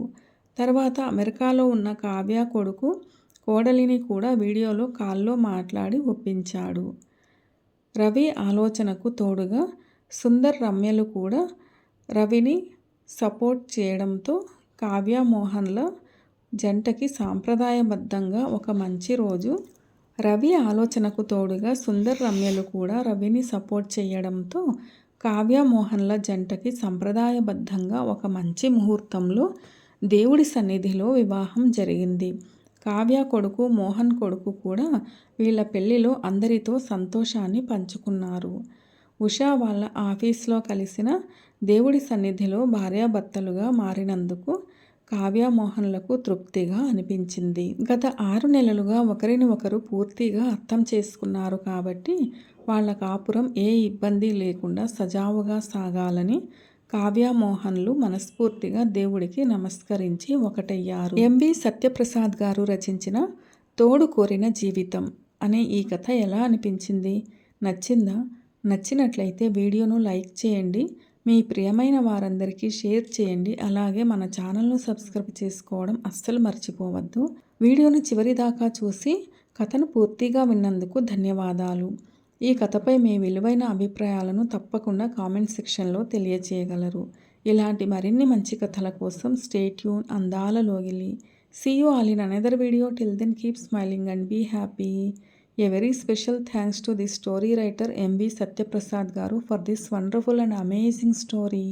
తర్వాత అమెరికాలో ఉన్న కావ్య కొడుకు కోడలిని కూడా వీడియోలో కాల్లో మాట్లాడి ఒప్పించాడు. రవి ఆలోచనకు తోడుగా సుందర్ రమ్యలు కూడా రవిని సపోర్ట్ చేయడంతో కావ్య మోహన్ల జంటకి సాంప్రదాయబద్ధంగా ఒక మంచి రోజు. రవి ఆలోచనకు తోడుగా సుందర్ రమ్యలు కూడా రవిని సపోర్ట్ చేయడంతో కావ్య మోహన్ల జంటకి సంప్రదాయబద్ధంగా ఒక మంచి ముహూర్తంలో దేవుడి సన్నిధిలో వివాహం జరిగింది. కావ్య కొడుకు మోహన్ కొడుకు కూడా వీళ్ళ పెళ్లిలో అందరితో సంతోషాన్ని పంచుకున్నారు. ఉషా వాళ్ళ ఆఫీస్లో కలిసిన దేవుడి సన్నిధిలో భార్యాభర్తలుగా మారినందుకు కావ్య మోహన్లకు తృప్తిగా అనిపించింది. గత 6 నెలలుగా ఒకరిని ఒకరు పూర్తిగా అర్థం చేసుకున్నారు కాబట్టి వాళ్ళ కాపురం ఏ ఇబ్బంది లేకుండా సజావుగా సాగాలని కావ్య మోహన్లు మనస్ఫూర్తిగా దేవుడికి నమస్కరించి ఒకటయ్యారు. ఎంవి సత్యప్రసాద్ గారు రచించిన తోడు కోరిన జీవితం అనే ఈ కథ ఎలా అనిపించింది? నచ్చిందా? నచ్చినట్లయితే వీడియోను లైక్ చేయండి. మీ ప్రియమైన వారందరికీ షేర్ చేయండి. అలాగే మన ఛానల్ను సబ్స్క్రైబ్ చేసుకోవడం అస్సలు మర్చిపోవద్దు. వీడియోను చివరిదాకా చూసి కథను పూర్తిగా విన్నందుకు ధన్యవాదాలు. ఈ కథపై మీ విలువైన అభిప్రాయాలను తప్పకుండా కామెంట్ సెక్షన్లో తెలియచేయగలరు. ఇలాంటి మరిన్ని మంచి కథల కోసం స్టే ట్యూన్. అందాల లోగిలి. See you all in another video. Till then keep smiling and be happy. A very special thanks to the story writer MV Satyaprasad Garu for this wonderful and amazing story.